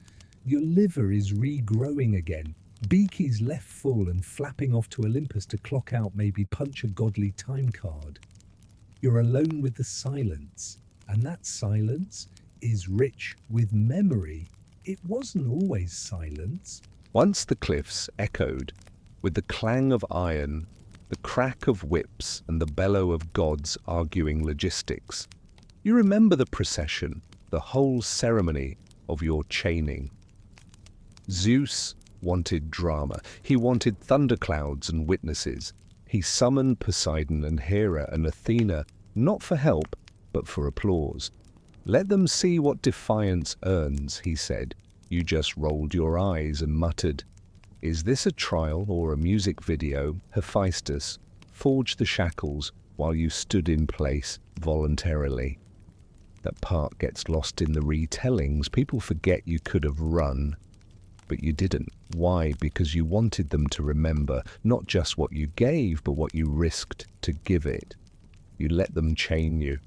Your liver is regrowing again. Beaky's left full and flapping off to Olympus to clock out, maybe punch a godly time card. You're alone with the silence, and that silence is rich with memory. It wasn't always silence. Once the cliffs echoed with the clang of iron, the crack of whips, and the bellow of gods arguing logistics. You remember the procession, the whole ceremony of your chaining. Zeus wanted drama. He wanted thunderclouds and witnesses. He summoned Poseidon and Hera and Athena, not for help, but for applause. Let them see what defiance earns, he said. You just rolled your eyes and muttered, "Is this a trial or a music video?" Hephaestus forged the shackles while you stood in place voluntarily. That part gets lost in the retellings. People forget you could have run, but you didn't. Why? Because you wanted them to remember not just what you gave, but what you risked to give it. You let them chain you,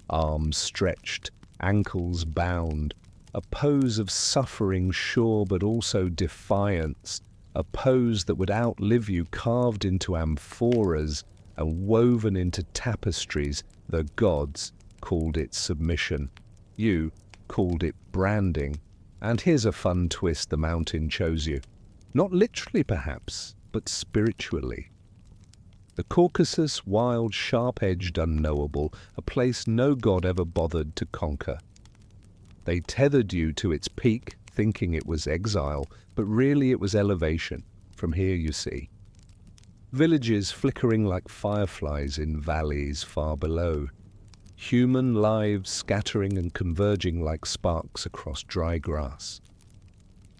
arms stretched, ankles bound, a pose of suffering, sure, but also defiance, a pose that would outlive you, carved into amphoras and woven into tapestries. The gods called it submission. You called it branding. And here's a fun twist: the mountain chose you. Not literally, perhaps, but spiritually. The Caucasus, wild, sharp-edged, unknowable, a place no god ever bothered to conquer. They tethered you to its peak, thinking it was exile, but really it was elevation. From here, you see. Villages flickering like fireflies in valleys far below. Human lives scattering and converging like sparks across dry grass.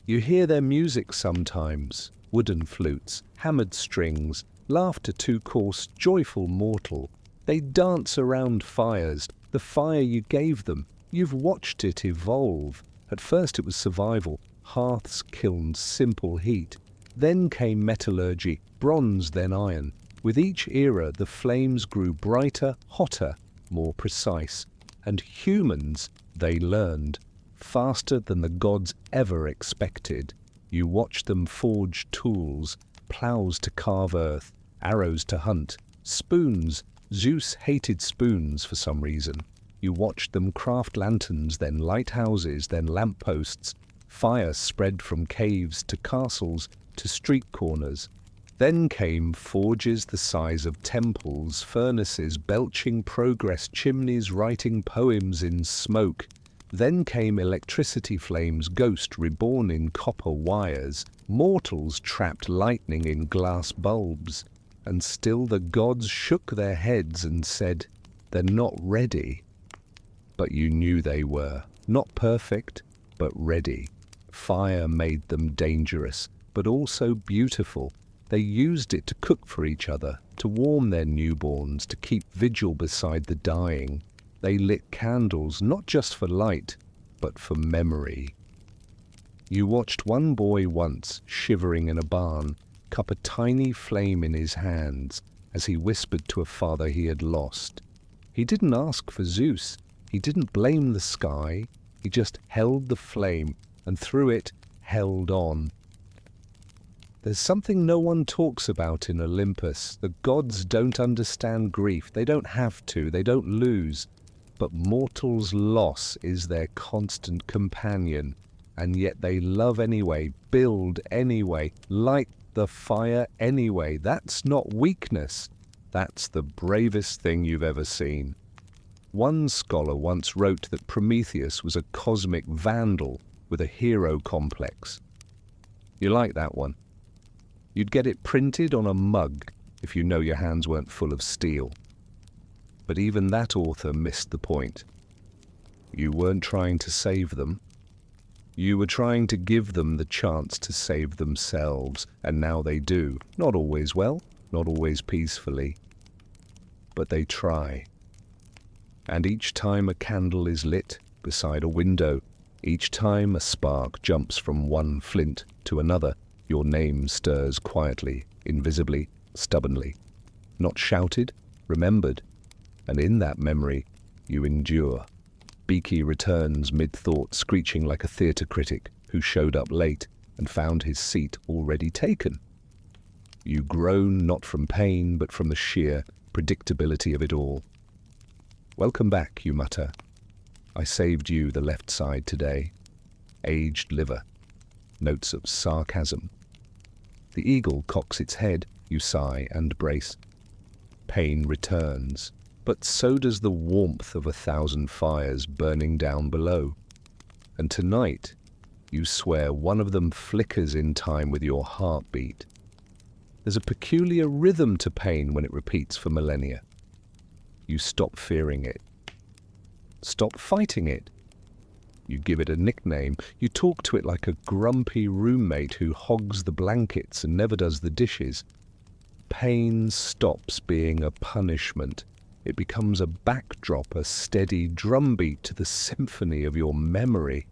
You hear their music sometimes, wooden flutes, hammered strings, laughter too coarse, joyful, mortal. They dance around fires, the fire you gave them. You've watched it evolve. At first it was survival, hearths, kilns, simple heat. Then came metallurgy, bronze, then iron. With each era, the flames grew brighter, hotter, more precise. And humans, they learned, faster than the gods ever expected. You watched them forge tools, plows to carve earth, arrows to hunt, spoons. Zeus hated spoons for some reason. You watched them craft lanterns, then lighthouses, then lampposts. Fire spread from caves to castles to street corners. Then came forges the size of temples, furnaces belching progress, chimneys writing poems in smoke. Then came electricity flames, ghost reborn in copper wires, mortals trapped lightning in glass bulbs. And still the gods shook their heads and said, "They're not ready." But you knew they were. Not perfect, but ready. Fire made them dangerous, but also beautiful. They used it to cook for each other, to warm their newborns, to keep vigil beside the dying. They lit candles, not just for light, but for memory. You watched one boy once, shivering in a barn, cup a tiny flame in his hands as he whispered to a father he had lost. He didn't ask for Zeus. He didn't blame the sky. He just held the flame and through it held on. There's something no one talks about in Olympus. The gods don't understand grief. They don't have to. They don't lose. But mortals' loss is their constant companion. And yet they love anyway, build anyway, light the fire anyway. That's not weakness. That's the bravest thing you've ever seen. One scholar once wrote that Prometheus was a cosmic vandal with a hero complex. You like that one? You'd get it printed on a mug if you know your hands weren't full of steel. But even that author missed the point. You weren't trying to save them. You were trying to give them the chance to save themselves, and now they do. Not always well, not always peacefully, but they try. And each time a candle is lit beside a window, each time a spark jumps from one flint to another, your name stirs quietly, invisibly, stubbornly. Not shouted, remembered, and in that memory you endure. Beaky returns mid-thought, screeching like a theatre critic who showed up late and found his seat already taken. You groan not from pain, but from the sheer predictability of it all. Welcome back, you mutter. I saved you the left side today. Aged liver. Notes of sarcasm. The eagle cocks its head, you sigh and brace. Pain returns, but so does the warmth of 1,000 fires burning down below. And tonight, you swear one of them flickers in time with your heartbeat. There's a peculiar rhythm to pain when it repeats for millennia. You stop fearing it. Stop fighting it. You give it a nickname. You talk to it like a grumpy roommate who hogs the blankets and never does the dishes. Pain stops being a punishment. It becomes a backdrop, a steady drumbeat to the symphony of your memory.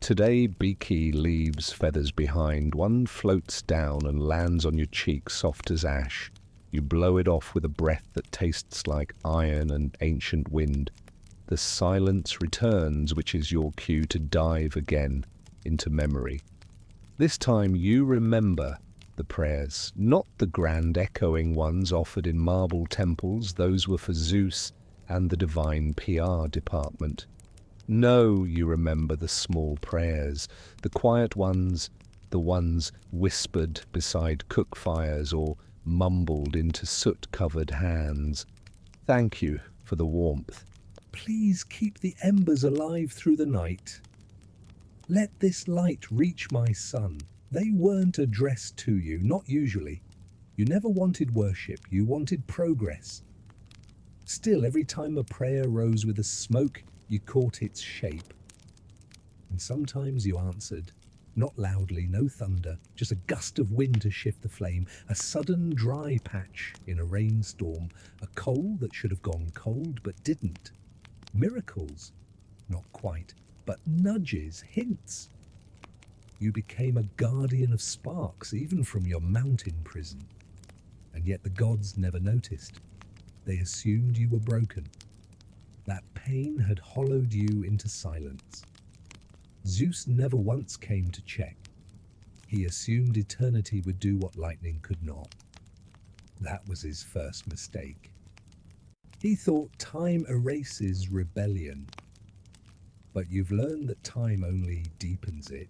Today, Beaky leaves feathers behind. One floats down and lands on your cheek, soft as ash. You blow it off with a breath that tastes like iron and ancient wind. The silence returns, which is your cue to dive again into memory. This time you remember the prayers, not the grand echoing ones offered in marble temples. Those were for Zeus and the divine PR department. No, you remember the small prayers, the quiet ones, the ones whispered beside cook fires or mumbled into soot-covered hands. Thank you for the warmth. Please keep the embers alive through the night. Let this light reach my son. They weren't addressed to you, not usually. You never wanted worship, you wanted progress. Still, every time a prayer rose with a smoke, you caught its shape. And sometimes you answered, not loudly, no thunder, just a gust of wind to shift the flame, a sudden dry patch in a rainstorm, a coal that should have gone cold but didn't. Miracles, not quite, but nudges, hints. You became a guardian of sparks, even from your mountain prison. And yet the gods never noticed. They assumed you were broken. That pain had hollowed you into silence. Zeus never once came to check. He assumed eternity would do what lightning could not. That was his first mistake. He thought time erases rebellion. But you've learned that time only deepens it.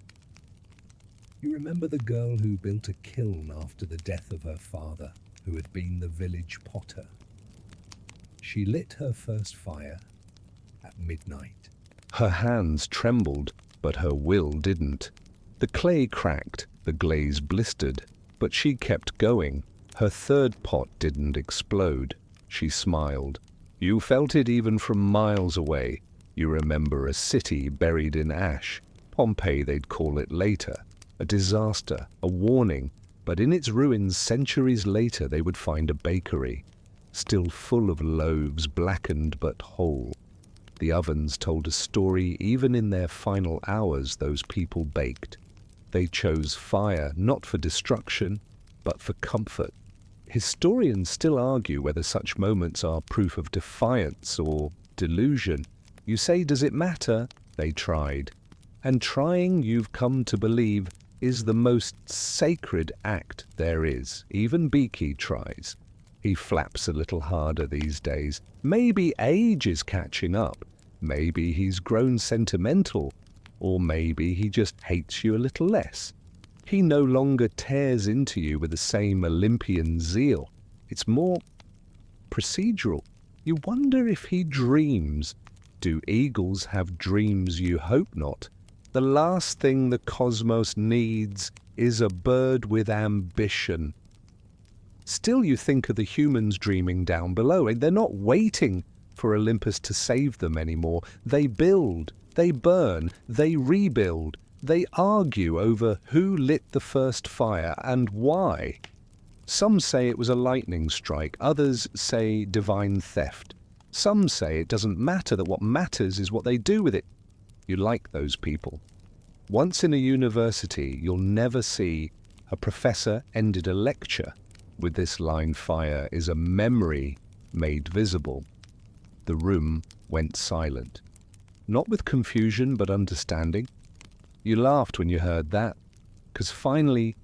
You remember the girl who built a kiln after the death of her father, who had been the village potter. She lit her first fire at midnight. Her hands trembled, but her will didn't. The clay cracked, the glaze blistered, but she kept going. Her third pot didn't explode. She smiled. You felt it even from miles away. You remember a city buried in ash. Pompeii, they'd call it later. A disaster, a warning. But in its ruins, centuries later, they would find a bakery, still full of loaves, blackened but whole. The ovens told a story. Even in their final hours, those people baked. They chose fire, not for destruction, but for comfort. Historians still argue whether such moments are proof of defiance or delusion. You say, does it matter? They tried. And trying, you've come to believe, is the most sacred act there is. Even Beaky tries. He flaps a little harder these days. Maybe age is catching up. Maybe he's grown sentimental. Or maybe he just hates you a little less. He no longer tears into you with the same Olympian zeal. It's more procedural. You wonder if he dreams. Do eagles have dreams? You hope not. The last thing the cosmos needs is a bird with ambition. Still, you think of the humans dreaming down below, and they're not waiting for Olympus to save them anymore. They build, They burn, they rebuild, they argue over who lit the first fire and why. Some say it was a lightning strike, others say divine theft. Some say it doesn't matter, that what matters is what they do with it. You like those people. Once in a university, you'll never see a professor ended a lecture with this line, "Fire is a memory made visible." The room went silent. Not with confusion, but understanding. You laughed when you heard that, because finally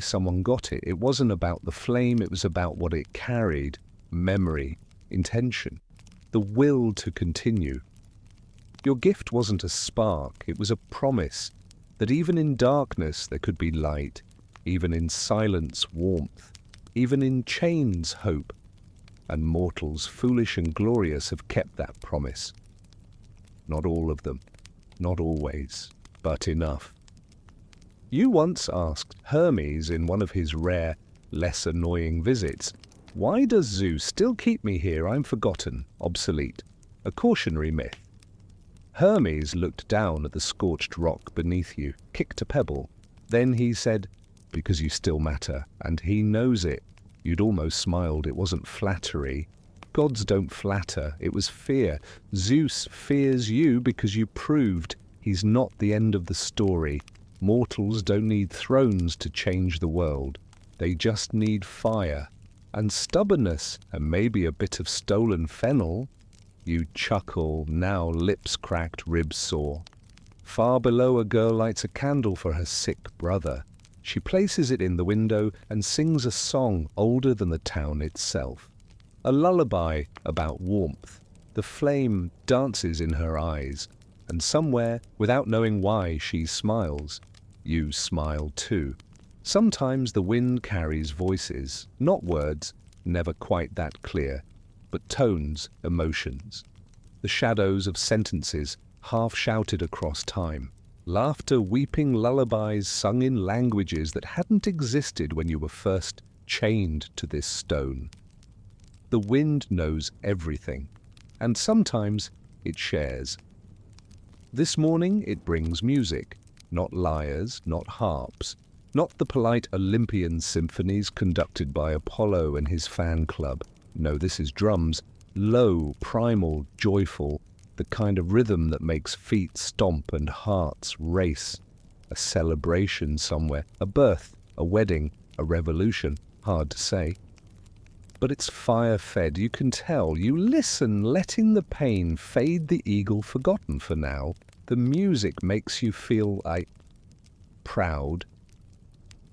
someone got it. It wasn't about the flame, it was about what it carried: memory, intention, the will to continue. Your gift wasn't a spark, it was a promise that even in darkness there could be light, even in silence warmth, even in chains hope. And mortals, foolish and glorious, have kept that promise. Not all of them, not always, but enough. You once asked Hermes in one of his rare, less annoying visits, "Why does Zeus still keep me here? I'm forgotten, obsolete." A cautionary myth. Hermes looked down at the scorched rock beneath you, kicked a pebble. Then he said, "Because you still matter, and he knows it." You'd almost smiled. It wasn't flattery. Gods don't flatter. It was fear. Zeus fears you because you proved he's not the end of the story. Mortals don't need thrones to change the world. They just need fire and stubbornness and maybe a bit of stolen fennel. You chuckle, now lips cracked, ribs sore. Far below, a girl lights a candle for her sick brother. She places it in the window and sings a song older than the town itself. A lullaby about warmth. The flame dances in her eyes, and somewhere, without knowing why, she smiles. You smile too. Sometimes the wind carries voices, not words, never quite that clear, but tones, emotions. The shadows of sentences, half shouted across time. Laughter, weeping lullabies sung in languages that hadn't existed when you were first chained to this stone. The wind knows everything, and sometimes it shares. This morning it brings music, not lyres, not harps, not the polite Olympian symphonies conducted by Apollo and his fan club. No, this is drums, low, primal, joyful, the kind of rhythm that makes feet stomp and hearts race. A celebration somewhere, a birth, a wedding, a revolution, hard to say. But it's fire-fed, you can tell. You listen, letting the pain fade the eagle forgotten for now. The music makes you feel proud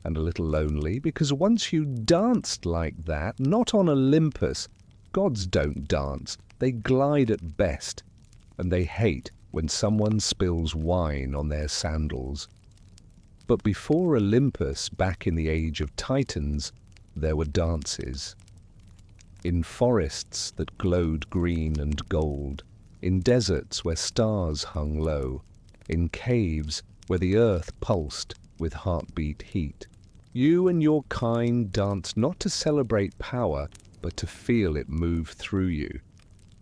and a little lonely, because once you danced like that, not on Olympus. Gods don't dance, they glide at best, and they hate when someone spills wine on their sandals. But before Olympus, back in the age of Titans, there were dances. In forests that glowed green and gold, in deserts where stars hung low, in caves where the earth pulsed with heartbeat heat. You and your kind danced not to celebrate power, but to feel it move through you.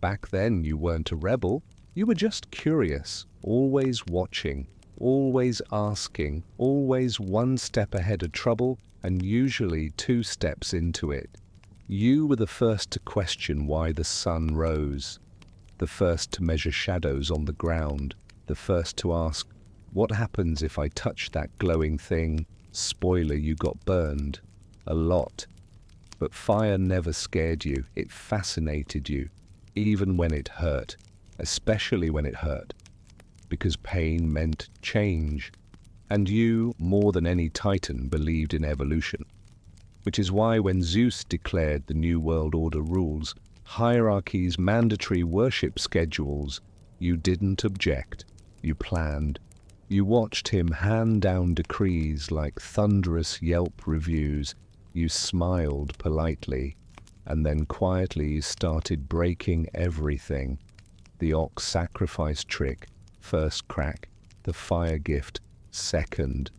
Back then you weren't a rebel, you were just curious, always watching, always asking, always one step ahead of trouble and usually 2 steps into it. You were the first to question why the sun rose, the first to measure shadows on the ground, the first to ask, what happens if I touch that glowing thing? Spoiler, you got burned. A lot. But fire never scared you, it fascinated you, even when it hurt, especially when it hurt, because pain meant change, and you, more than any Titan, believed in evolution. Which is why when Zeus declared the New World Order rules, hierarchies, mandatory worship schedules, you didn't object, you planned. You watched him hand down decrees like thunderous Yelp reviews. You smiled politely, and then quietly you started breaking everything. The ox sacrifice trick, first crack, the fire gift, second.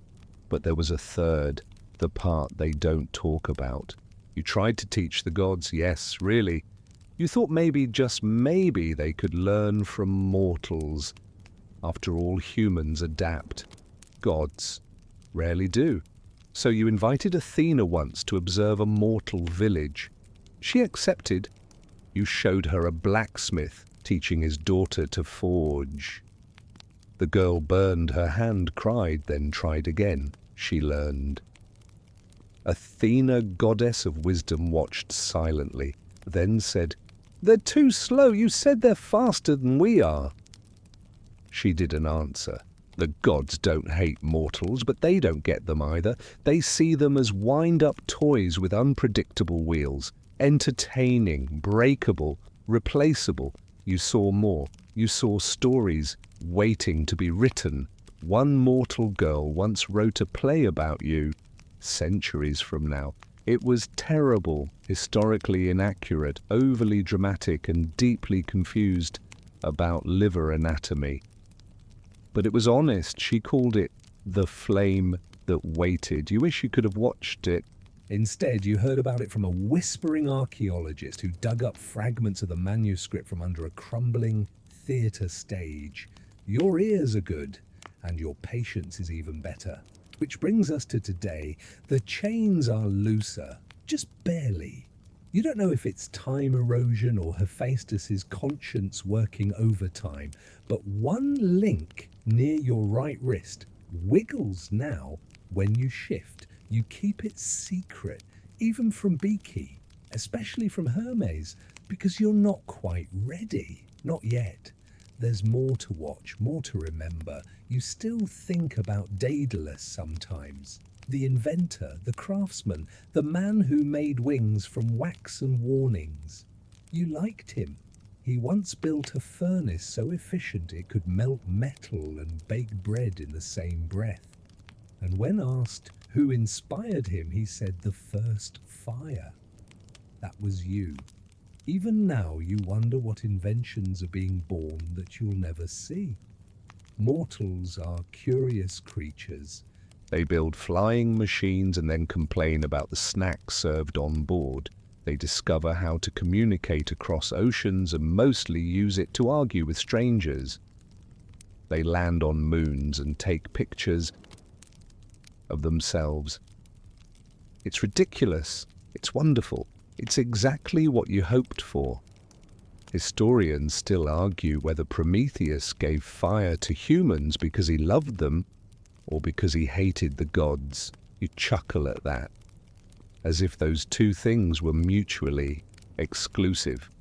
But there was a third, the part they don't talk about. You tried to teach the gods, yes, really. You thought maybe, just maybe, they could learn from mortals. After all, humans adapt. Gods rarely do. So you invited Athena once to observe a mortal village. She accepted. You showed her a blacksmith teaching his daughter to forge. The girl burned her hand, cried, then tried again. She learned. Athena, goddess of wisdom, watched silently, then said, "They're too slow. You said they're faster than we are." She didn't answer. The gods don't hate mortals, but they don't get them either. They see them as wind-up toys with unpredictable wheels, entertaining, breakable, replaceable. You saw more. You saw stories waiting to be written. One mortal girl once wrote a play about you, centuries from now. It was terrible, historically inaccurate, overly dramatic, and deeply confused about liver anatomy. But it was honest. She called it The Flame That Waited. You wish you could have watched it. Instead, you heard about it from a whispering archaeologist who dug up fragments of the manuscript from under a crumbling theatre stage. Your ears are good, and your patience is even better. Which brings us to today. The chains are looser, just barely. You don't know if it's time erosion or Hephaestus's conscience working overtime, but one link near your right wrist wiggles now when you shift. You keep it secret, even from Beaky, especially from Hermes, because you're not quite ready. Not yet. There's more to watch, more to remember. You still think about Daedalus sometimes. The inventor, the craftsman, the man who made wings from waxen warnings. You liked him. He once built a furnace so efficient it could melt metal and bake bread in the same breath. And when asked who inspired him, he said the first fire. That was you. Even now you wonder what inventions are being born that you'll never see. Mortals are curious creatures. They build flying machines and then complain about the snacks served on board. They discover how to communicate across oceans and mostly use it to argue with strangers. They land on moons and take pictures of themselves. It's ridiculous. It's wonderful. It's exactly what you hoped for. Historians still argue whether Prometheus gave fire to humans because he loved them or because he hated the gods. You chuckle at that, as if those two things were mutually exclusive.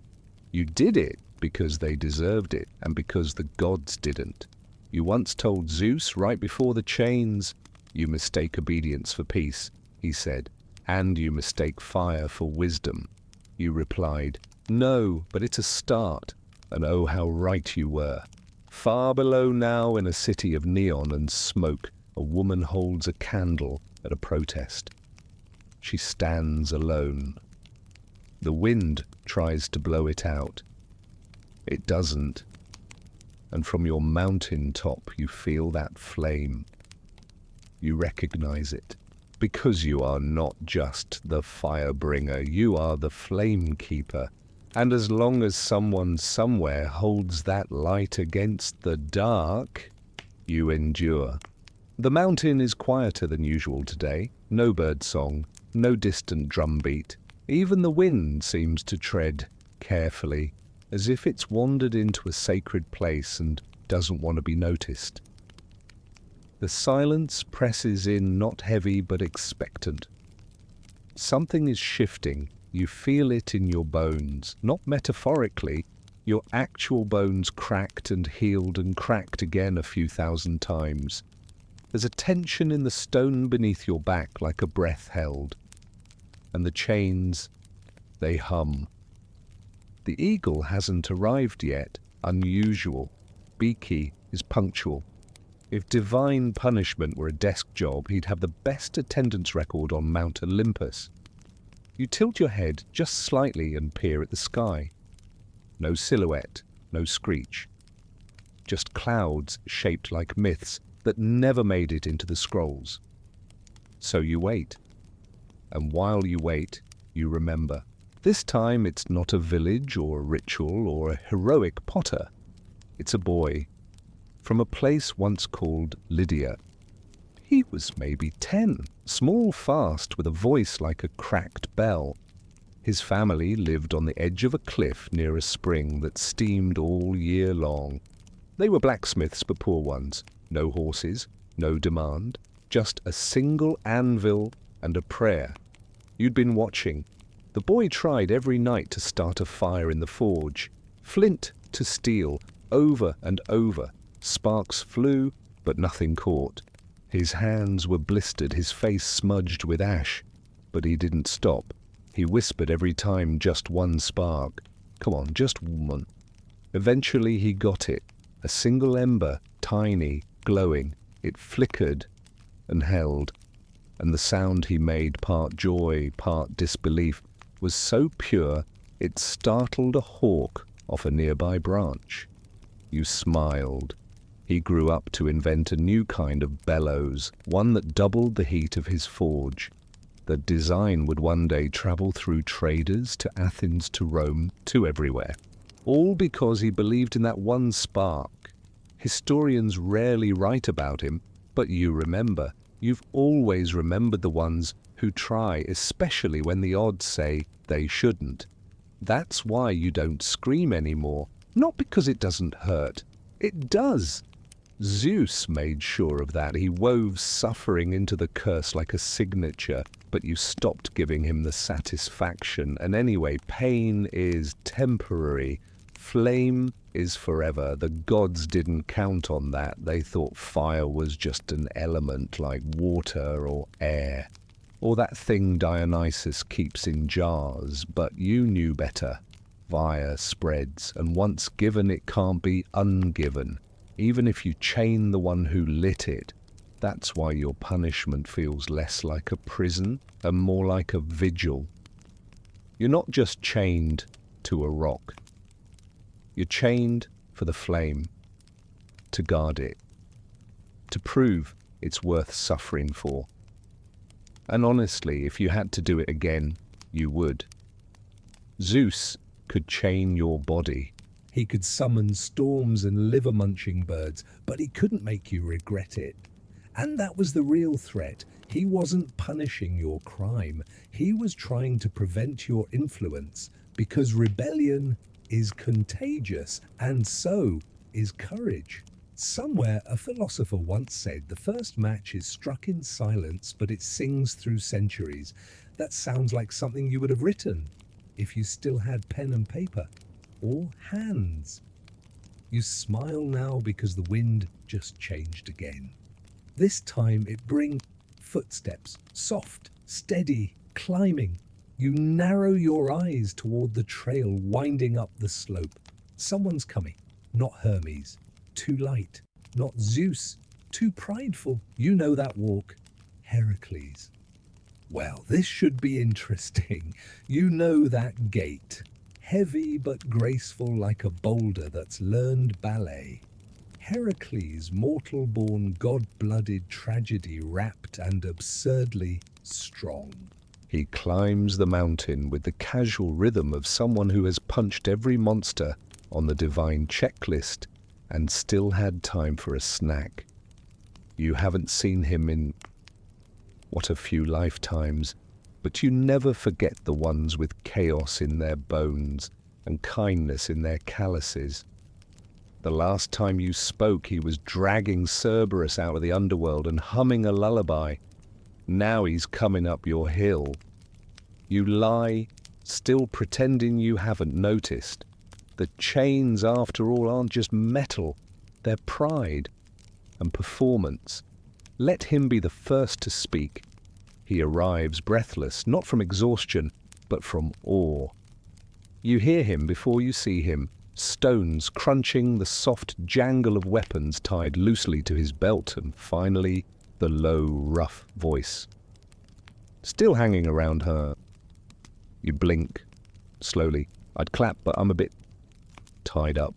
You did it because they deserved it and because the gods didn't. You once told Zeus right before the chains, "You mistake obedience for peace," he said, "and you mistake fire for wisdom." You replied, "No, but it's a start." And oh, how right you were. Far below now, in a city of neon and smoke, a woman holds a candle at a protest. She stands alone. The wind tries to blow it out. It doesn't. And from your mountain top you feel that flame. You recognize it. Because you are not just the fire bringer, you are the flame keeper. And as long as someone somewhere holds that light against the dark, you endure. The mountain is quieter than usual today. No bird song, no distant drumbeat. Even the wind seems to tread carefully, as if it's wandered into a sacred place and doesn't want to be noticed. The silence presses in, not heavy but expectant. Something is shifting. You feel it in your bones, not metaphorically. Your actual bones cracked and healed and cracked again a few thousand times. There's a tension in the stone beneath your back, like a breath held. And the chains, they hum. The eagle hasn't arrived yet. Unusual. Beaky is punctual. If divine punishment were a desk job, he'd have the best attendance record on Mount Olympus. You tilt your head just slightly and peer at the sky. No silhouette, no screech. Just clouds shaped like myths that never made it into the scrolls. So you wait. And while you wait, you remember. This time it's not a village or a ritual or a heroic potter. It's a boy. from a place once called Lydia. He was maybe 10, small fast with a voice like a cracked bell. His family lived on the edge of a cliff near a spring that steamed all year long. They were blacksmiths, but poor ones. No horses, no demand, just a single anvil and a prayer. You'd been watching. The boy tried every night to start a fire in the forge. Flint to steel, over and over. Sparks flew, but nothing caught. His hands were blistered, his face smudged with ash. But he didn't stop. He whispered every time, just one spark. Come on, just one. Eventually he got it. A single ember, tiny, glowing. It flickered and held. And the sound he made, part joy, part disbelief, was so pure it startled a hawk off a nearby branch. You smiled. He grew up to invent a new kind of bellows, one that doubled the heat of his forge. The design would one day travel through traders to Athens to Rome to everywhere. All because he believed in that one spark. Historians rarely write about him, but you remember. You've always remembered the ones who try, especially when the odds say they shouldn't. That's why you don't scream anymore. Not because it doesn't hurt. It does. Zeus made sure of that. He wove suffering into the curse like a signature, but you stopped giving him the satisfaction. And anyway, pain is temporary. Flame is forever. The gods didn't count on that. They thought fire was just an element like water or air, or that thing Dionysus keeps in jars. But you knew better. Fire spreads, and once given it can't be ungiven. Even if you chain the one who lit it. That's why your punishment feels less like a prison and more like a vigil. You're not just chained to a rock. You're chained for the flame, to guard it, to prove it's worth suffering for. And honestly, if you had to do it again, you would. Zeus could chain your body. He could summon storms and liver-munching birds, but he couldn't make you regret it. And that was the real threat. He wasn't punishing your crime. He was trying to prevent your influence, because rebellion is contagious, and so is courage. Somewhere a philosopher once said, the first match is struck in silence, but it sings through centuries. That sounds like something you would have written if you still had pen and paper. Or hands. You smile now because the wind just changed again. This time it brings footsteps, soft, steady, climbing. You narrow your eyes toward the trail winding up the slope. Someone's coming, not Hermes. Too light, not Zeus. Too prideful. You know that walk. Heracles. Well, this should be interesting. You know that gait. Heavy but graceful like a boulder that's learned ballet. Heracles, mortal-born, god-blooded tragedy, wrapped and absurdly strong. He climbs the mountain with the casual rhythm of someone who has punched every monster on the divine checklist and still had time for a snack. You haven't seen him in, what, a few lifetimes, but you never forget the ones with chaos in their bones and kindness in their calluses. The last time you spoke, he was dragging Cerberus out of the underworld and humming a lullaby. Now he's coming up your hill. You lie, still pretending you haven't noticed. The chains, after all, aren't just metal. They're pride and performance. Let him be the first to speak. He arrives breathless, not from exhaustion, but from awe. You hear him before you see him, stones crunching, the soft jangle of weapons tied loosely to his belt, and finally the low, rough voice. Still hanging around her. You blink, slowly. I'd clap, but I'm a bit tied up.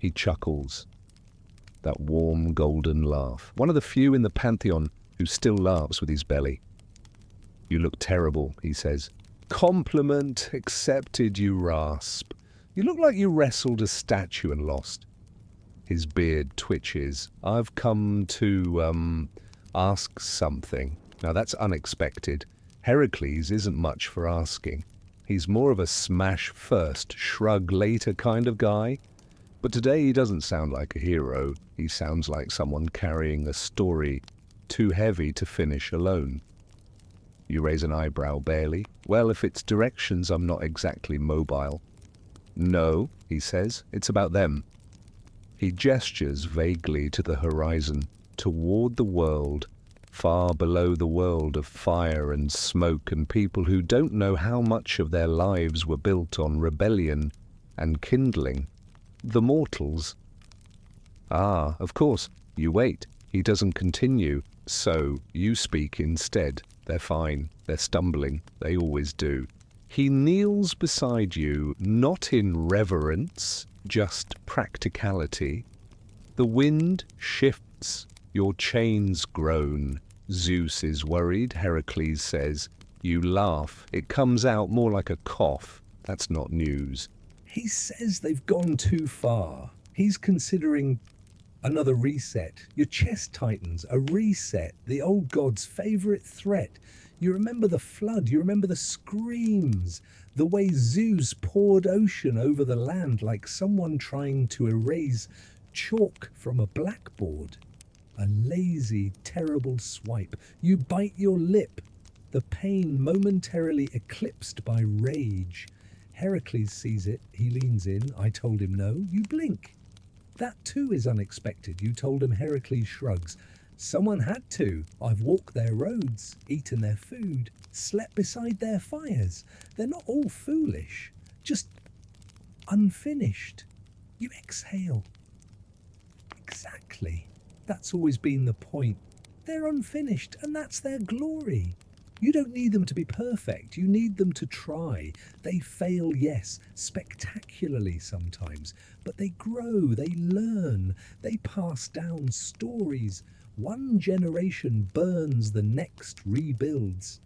He chuckles. That warm, golden laugh. One of the few in the pantheon who still laughs with his belly. You look terrible, he says. Compliment accepted, you rasp. You look like you wrestled a statue and lost. His beard twitches. I've come to, ask something. Now that's unexpected. Heracles isn't much for asking. He's more of a smash first, shrug later kind of guy. But today he doesn't sound like a hero. He sounds like someone carrying a story too heavy to finish alone. You raise an eyebrow barely. Well, if it's directions, I'm not exactly mobile. No, he says, it's about them. He gestures vaguely to the horizon, toward the world, far below the world of fire and smoke and people who don't know how much of their lives were built on rebellion and kindling. The mortals. Ah, of course, you wait. He doesn't continue, so you speak instead. They're fine. They're stumbling. They always do. He kneels beside you, not in reverence, just practicality. The wind shifts. Your chains groan. Zeus is worried, Heracles says. You laugh. It comes out more like a cough. That's not news. He says they've gone too far. He's considering another reset. Your chest tightens. A reset. The old god's favorite threat. You remember the flood. You remember the screams. The way Zeus poured ocean over the land like someone trying to erase chalk from a blackboard. A lazy, terrible swipe. You bite your lip. The pain momentarily eclipsed by rage. Heracles sees it. He leans in. I told him no. You blink. That too is unexpected. You told him. Heracles shrugs. Someone had to. I've walked their roads, eaten their food, slept beside their fires. They're not all foolish, just unfinished. You exhale. Exactly. That's always been the point. They're unfinished, and that's their glory. You don't need them to be perfect. You need them to try. They fail, yes, spectacularly sometimes, but they grow, they learn, they pass down stories. One generation burns, the next rebuilds.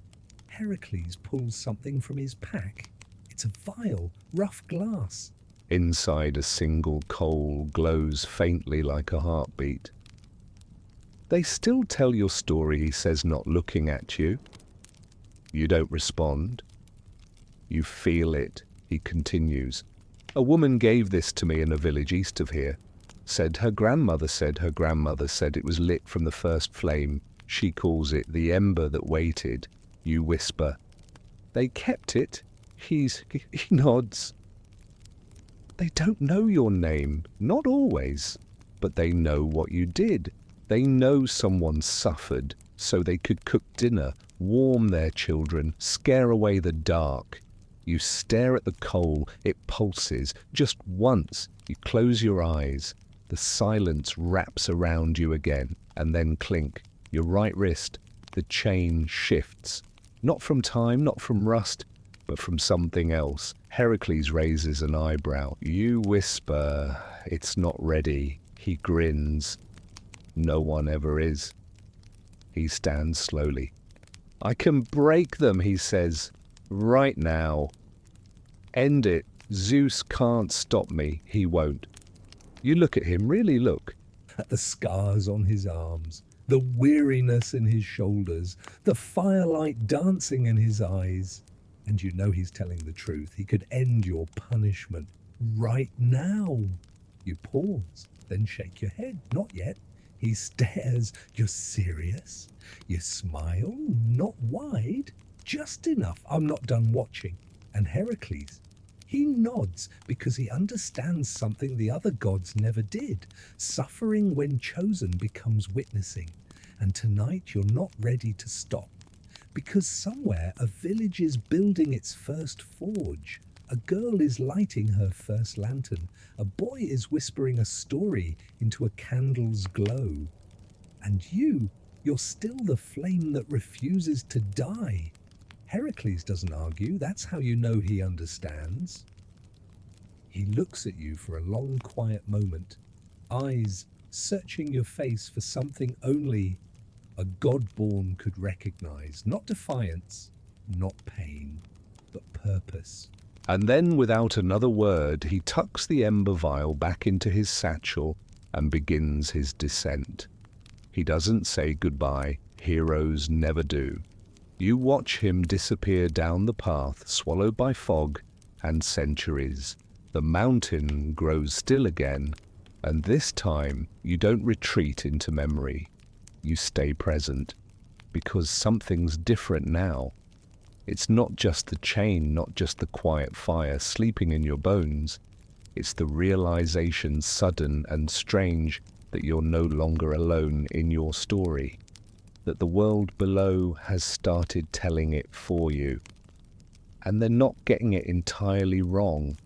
Heracles pulls something from his pack. It's a vial, rough glass. Inside a single coal glows faintly like a heartbeat. They still tell your story, he says, not looking at you. You don't respond. You feel it, he continues. A woman gave this to me in a village east of here. Said her grandmother said it was lit from the first flame. She calls it the ember that waited. You whisper. They kept it. He nods. They don't know your name, not always, but they know what you did. They know someone suffered so they could cook dinner, warm their children, scare away the dark. You stare at the coal, it pulses. Just once, you close your eyes. The silence wraps around you again, and then clink. Your right wrist, the chain shifts. Not from time, not from rust, but from something else. Heracles raises an eyebrow. You whisper, it's not ready. He grins. No one ever is. He stands slowly. I can break them, he says, right now. End it. Zeus can't stop me. He won't. You look at him, really look. At the scars on his arms, the weariness in his shoulders, the firelight dancing in his eyes. And you know he's telling the truth. He could end your punishment right now. You pause, then shake your head. Not yet. He stares. You're serious? You smile, not wide, just enough. I'm not done watching. And Heracles, he nods because he understands something the other gods never did. Suffering when chosen becomes witnessing. And tonight you're not ready to stop. Because somewhere a village is building its first forge. A girl is lighting her first lantern. A boy is whispering a story into a candle's glow. And you're still the flame that refuses to die. Heracles doesn't argue. That's how you know he understands. He looks at you for a long, quiet moment, eyes searching your face for something only a god-born could recognize. Not defiance, not pain, but purpose. And then, without another word, he tucks the ember vial back into his satchel and begins his descent. He doesn't say goodbye. Heroes never do. You watch him disappear down the path, swallowed by fog and centuries. The mountain grows still again, and this time you don't retreat into memory. You stay present, because something's different now. It's not just the chain, not just the quiet fire sleeping in your bones. It's the realization, sudden and strange, that you're no longer alone in your story, that the world below has started telling it for you. And they're not getting it entirely wrong.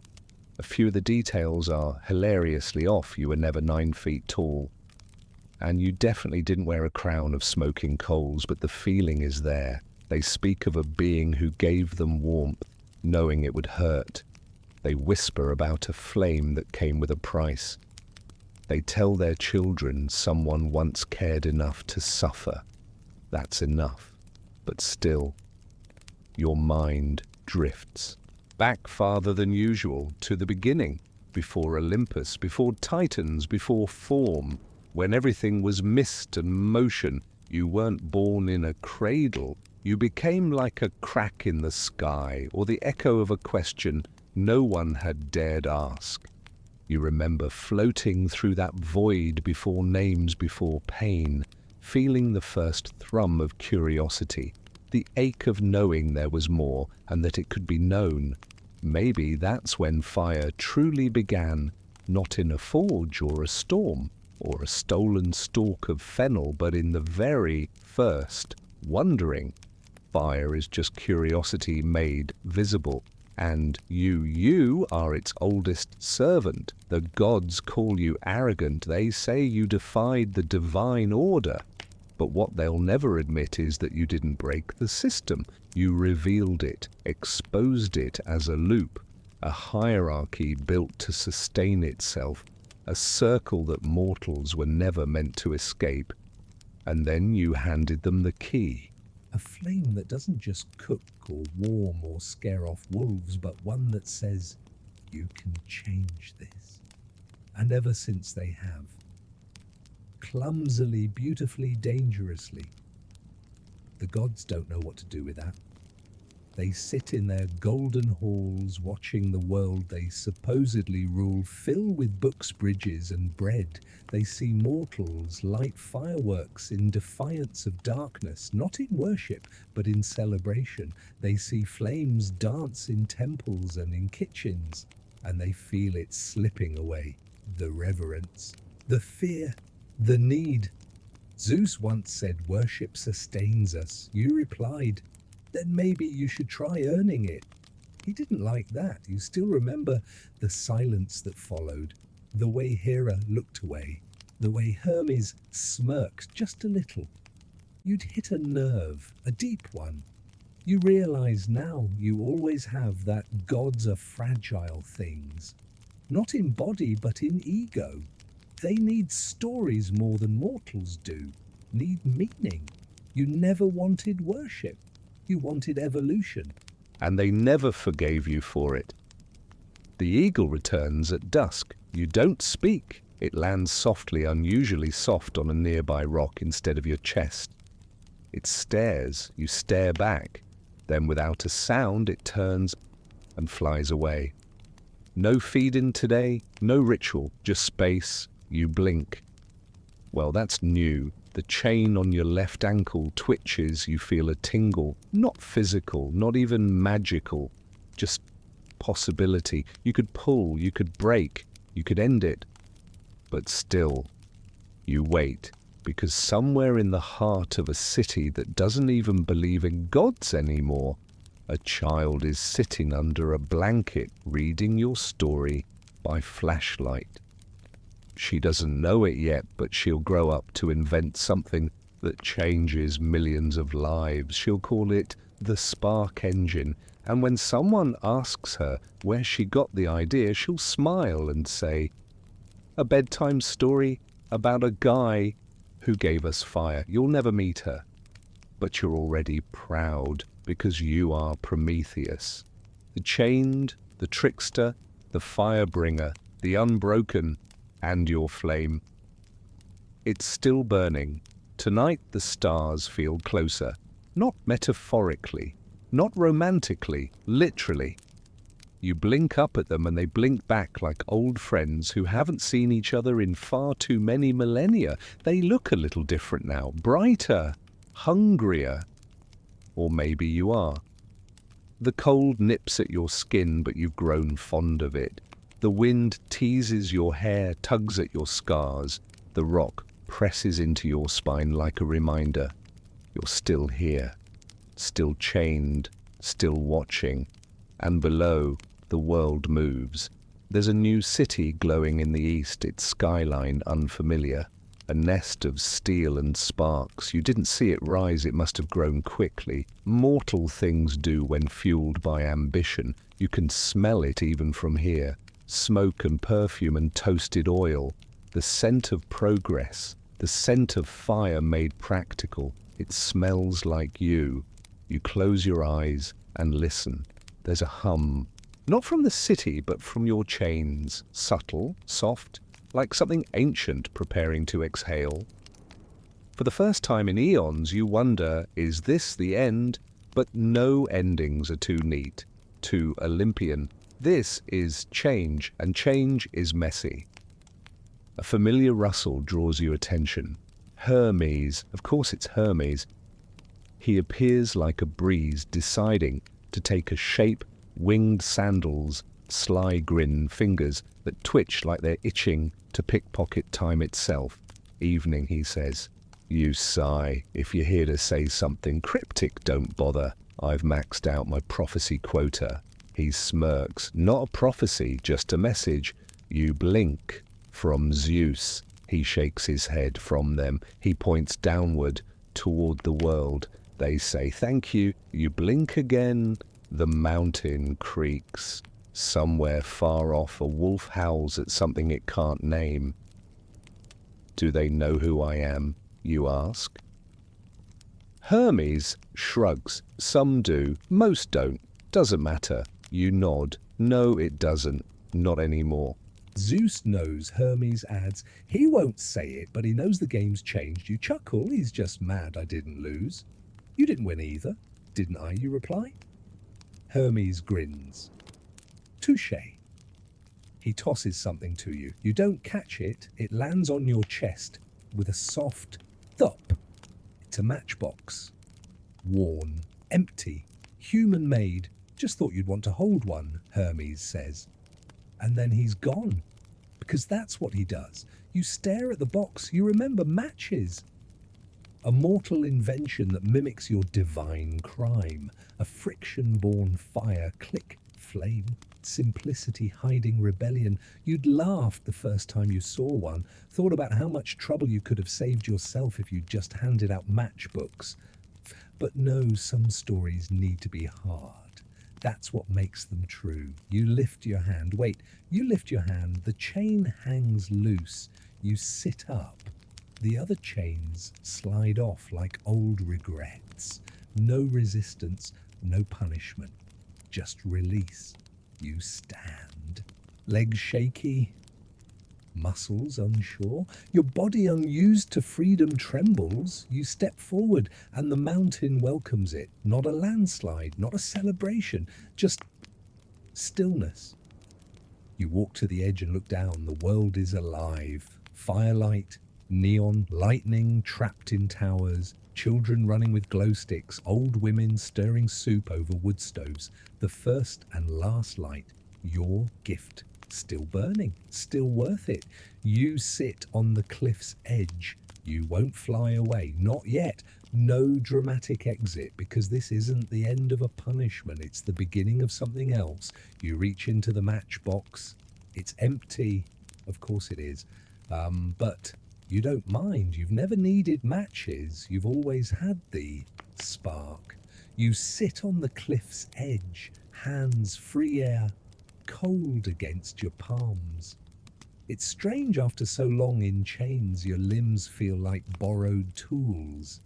A few of the details are hilariously off. You were never 9 feet tall, and you definitely didn't wear a crown of smoking coals, but the feeling is there. They speak of a being who gave them warmth, knowing it would hurt. They whisper about a flame that came with a price. They tell their children someone once cared enough to suffer. That's enough. But still, your mind drifts back farther than usual, to the beginning, before Olympus, before Titans, before form, when everything was mist and motion. You weren't born in a cradle. You became like a crack in the sky, or the echo of a question no one had dared ask. You remember floating through that void before names, before pain, feeling the first thrum of curiosity, the ache of knowing there was more and that it could be known. Maybe that's when fire truly began, not in a forge or a storm, or a stolen stalk of fennel, but in the very first wondering. Fire is just curiosity made visible, and you are its oldest servant. The gods call you arrogant. They say you defied the divine order. But what they'll never admit is that you didn't break the system. You revealed it, exposed it as a loop, a hierarchy built to sustain itself, a circle that mortals were never meant to escape. And then you handed them the key. A flame that doesn't just cook or warm or scare off wolves, but one that says, you can change this. And ever since they have. Clumsily, beautifully, dangerously. The gods don't know what to do with that. They sit in their golden halls watching the world they supposedly rule fill with books, bridges, and bread. They see mortals light fireworks in defiance of darkness, not in worship, but in celebration. They see flames dance in temples and in kitchens, and they feel it slipping away. The reverence, the fear, the need. Zeus once said, worship sustains us. You replied, then maybe you should try earning it. He didn't like that. You still remember the silence that followed, the way Hera looked away, the way Hermes smirked just a little. You'd hit a nerve, a deep one. You realize now you always have that gods are fragile things, not in body but in ego. They need stories more than mortals do, need meaning. You never wanted worship. You wanted evolution. And they never forgave you for it. The eagle returns at dusk. You don't speak. It lands softly, unusually soft, on a nearby rock instead of your chest. It stares. You stare back. Then without a sound, it turns and flies away. No feed-in today, no ritual, just space. You blink. Well, that's new. The chain on your left ankle twitches, you feel a tingle. Not physical, not even magical, just possibility. You could pull, you could break, you could end it. But still, you wait, because somewhere in the heart of a city that doesn't even believe in gods anymore, a child is sitting under a blanket reading your story by flashlight. She doesn't know it yet, but she'll grow up to invent something that changes millions of lives. She'll call it the spark engine, and when someone asks her where she got the idea, she'll smile and say, a bedtime story about a guy who gave us fire. You'll never meet her, but you're already proud because you are Prometheus, the chained, the trickster, the fire bringer, the unbroken, and your flame. It's still burning. Tonight the stars feel closer. Not metaphorically, not romantically, literally. You blink up at them and they blink back like old friends who haven't seen each other in far too many millennia. They look a little different now, brighter, hungrier. Or maybe you are. The cold nips at your skin, but you've grown fond of it. The wind teases your hair, tugs at your scars. The rock presses into your spine like a reminder. You're still here, still chained, still watching. And below, the world moves. There's a new city glowing in the east, its skyline unfamiliar. A nest of steel and sparks. You didn't see it rise, it must have grown quickly. Mortal things do when fueled by ambition. You can smell it even from here. Smoke and perfume and toasted oil. The scent of progress. The scent of fire made practical. It smells like you. You close your eyes and listen. There's a hum. Not from the city, but from your chains. Subtle, soft, like something ancient preparing to exhale. For the first time in eons, you wonder, is this the end? But no endings are too neat, too Olympian. This is change, and change is messy. A familiar rustle draws your attention. Hermes, of course it's Hermes. He appears like a breeze, deciding to take a shape, winged sandals, sly grin, fingers that twitch like they're itching to pickpocket time itself. Evening, he says. You sigh. If you're here to say something cryptic, don't bother. I've maxed out my prophecy quota. He smirks. Not a prophecy, just a message. You blink. From Zeus. He shakes his head. From them. He points downward, toward the world. They say thank you. You blink again. The mountain creaks. Somewhere far off, a wolf howls at something it can't name. Do they know who I am, you ask? Hermes shrugs. Some do, most don't. Doesn't matter. You nod. No, it doesn't. Not anymore. Zeus knows, Hermes adds. He won't say it, but he knows the game's changed. You chuckle. He's just mad I didn't lose. You didn't win either, didn't I, you reply? Hermes grins. Touché. He tosses something to you. You don't catch it. It lands on your chest with a soft thump. It's a matchbox. Worn, empty, human-made. Just thought you'd want to hold one, Hermes says. And then he's gone. Because that's what he does. You stare at the box. You remember matches. A mortal invention that mimics your divine crime. A friction-born fire, click, flame, simplicity hiding rebellion. You'd laughed the first time you saw one, thought about how much trouble you could have saved yourself if you'd just handed out matchbooks. But no, some stories need to be hard. That's what makes them true. You lift your hand. Wait, you lift your hand. The chain hangs loose. You sit up. The other chains slide off like old regrets. No resistance, no punishment. Just release. You stand. Legs shaky. Muscles unsure. Your body unused to freedom trembles. You step forward and the mountain welcomes it. Not a landslide, not a celebration, just stillness. You walk to the edge and look down. The world is alive. Firelight, neon, lightning trapped in towers, children running with glow sticks, old women stirring soup over wood stoves. The first and last light, your gift. Still burning, still worth it. You sit on the cliff's edge. You won't fly away, not yet. No dramatic exit, because this isn't the end of a punishment. It's the beginning of something else. You reach into the matchbox. It's empty. Of course it is. But you don't mind. You've never needed matches. You've always had the spark. You sit on the cliff's edge, hands free air, cold against your palms. It's strange after so long in chains your limbs feel like borrowed tools,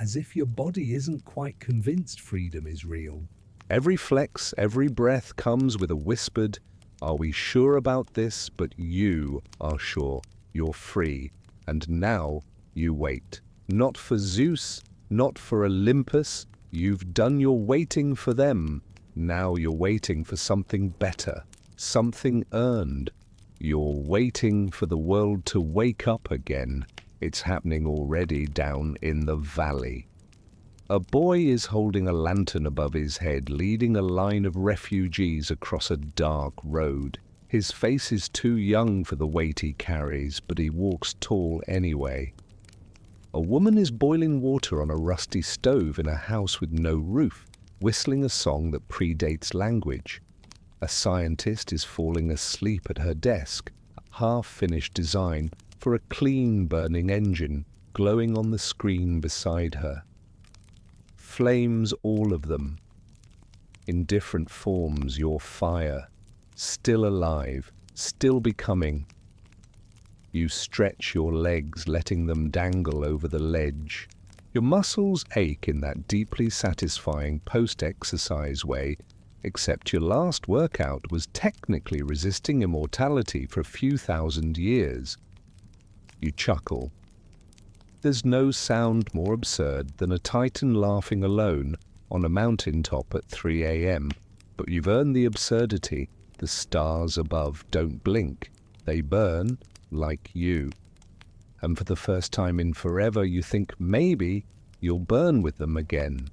as if your body isn't quite convinced freedom is real. Every flex, every breath comes with a whispered, "Are we sure about this?" But you are sure. You're free. And now you wait. Not for Zeus, not for Olympus. You've done your waiting for them. Now you're waiting for something better, something earned. You're waiting for the world to wake up again. It's happening already down in the valley. A boy is holding a lantern above his head, leading a line of refugees across a dark road. His face is too young for the weight he carries, but he walks tall anyway. A woman is boiling water on a rusty stove in a house with no roof, whistling a song that predates language. A scientist is falling asleep at her desk, a half-finished design for a clean burning engine glowing on the screen beside her. Flames, all of them. In different forms, your fire, still alive, still becoming. You stretch your legs, letting them dangle over the ledge. Your muscles ache in that deeply satisfying post-exercise way, except your last workout was technically resisting immortality for a few thousand years. You chuckle. There's no sound more absurd than a Titan laughing alone on a mountaintop at 3 a.m., but you've earned the absurdity. The stars above don't blink. They burn like you. And for the first time in forever, you think maybe you'll burn with them again.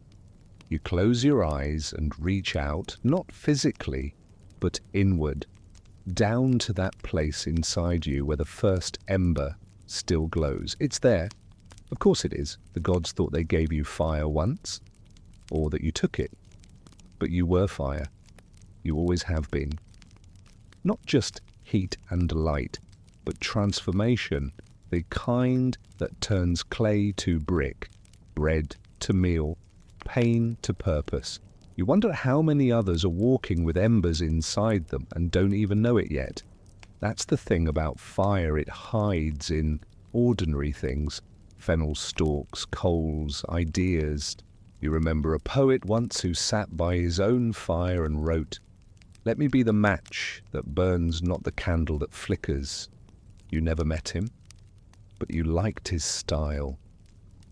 You close your eyes and reach out, not physically, but inward, down to that place inside you where the first ember still glows. It's there. Of course it is. The gods thought they gave you fire once, or that you took it. But you were fire. You always have been. Not just heat and light, but transformation, the kind that turns clay to brick, bread to meal, pain to purpose. You wonder how many others are walking with embers inside them and don't even know it yet. That's the thing about fire, it hides in ordinary things. Fennel stalks, coals, ideas. You remember a poet once who sat by his own fire and wrote, "Let me be the match that burns, not the candle that flickers." You never met him, but you liked his style.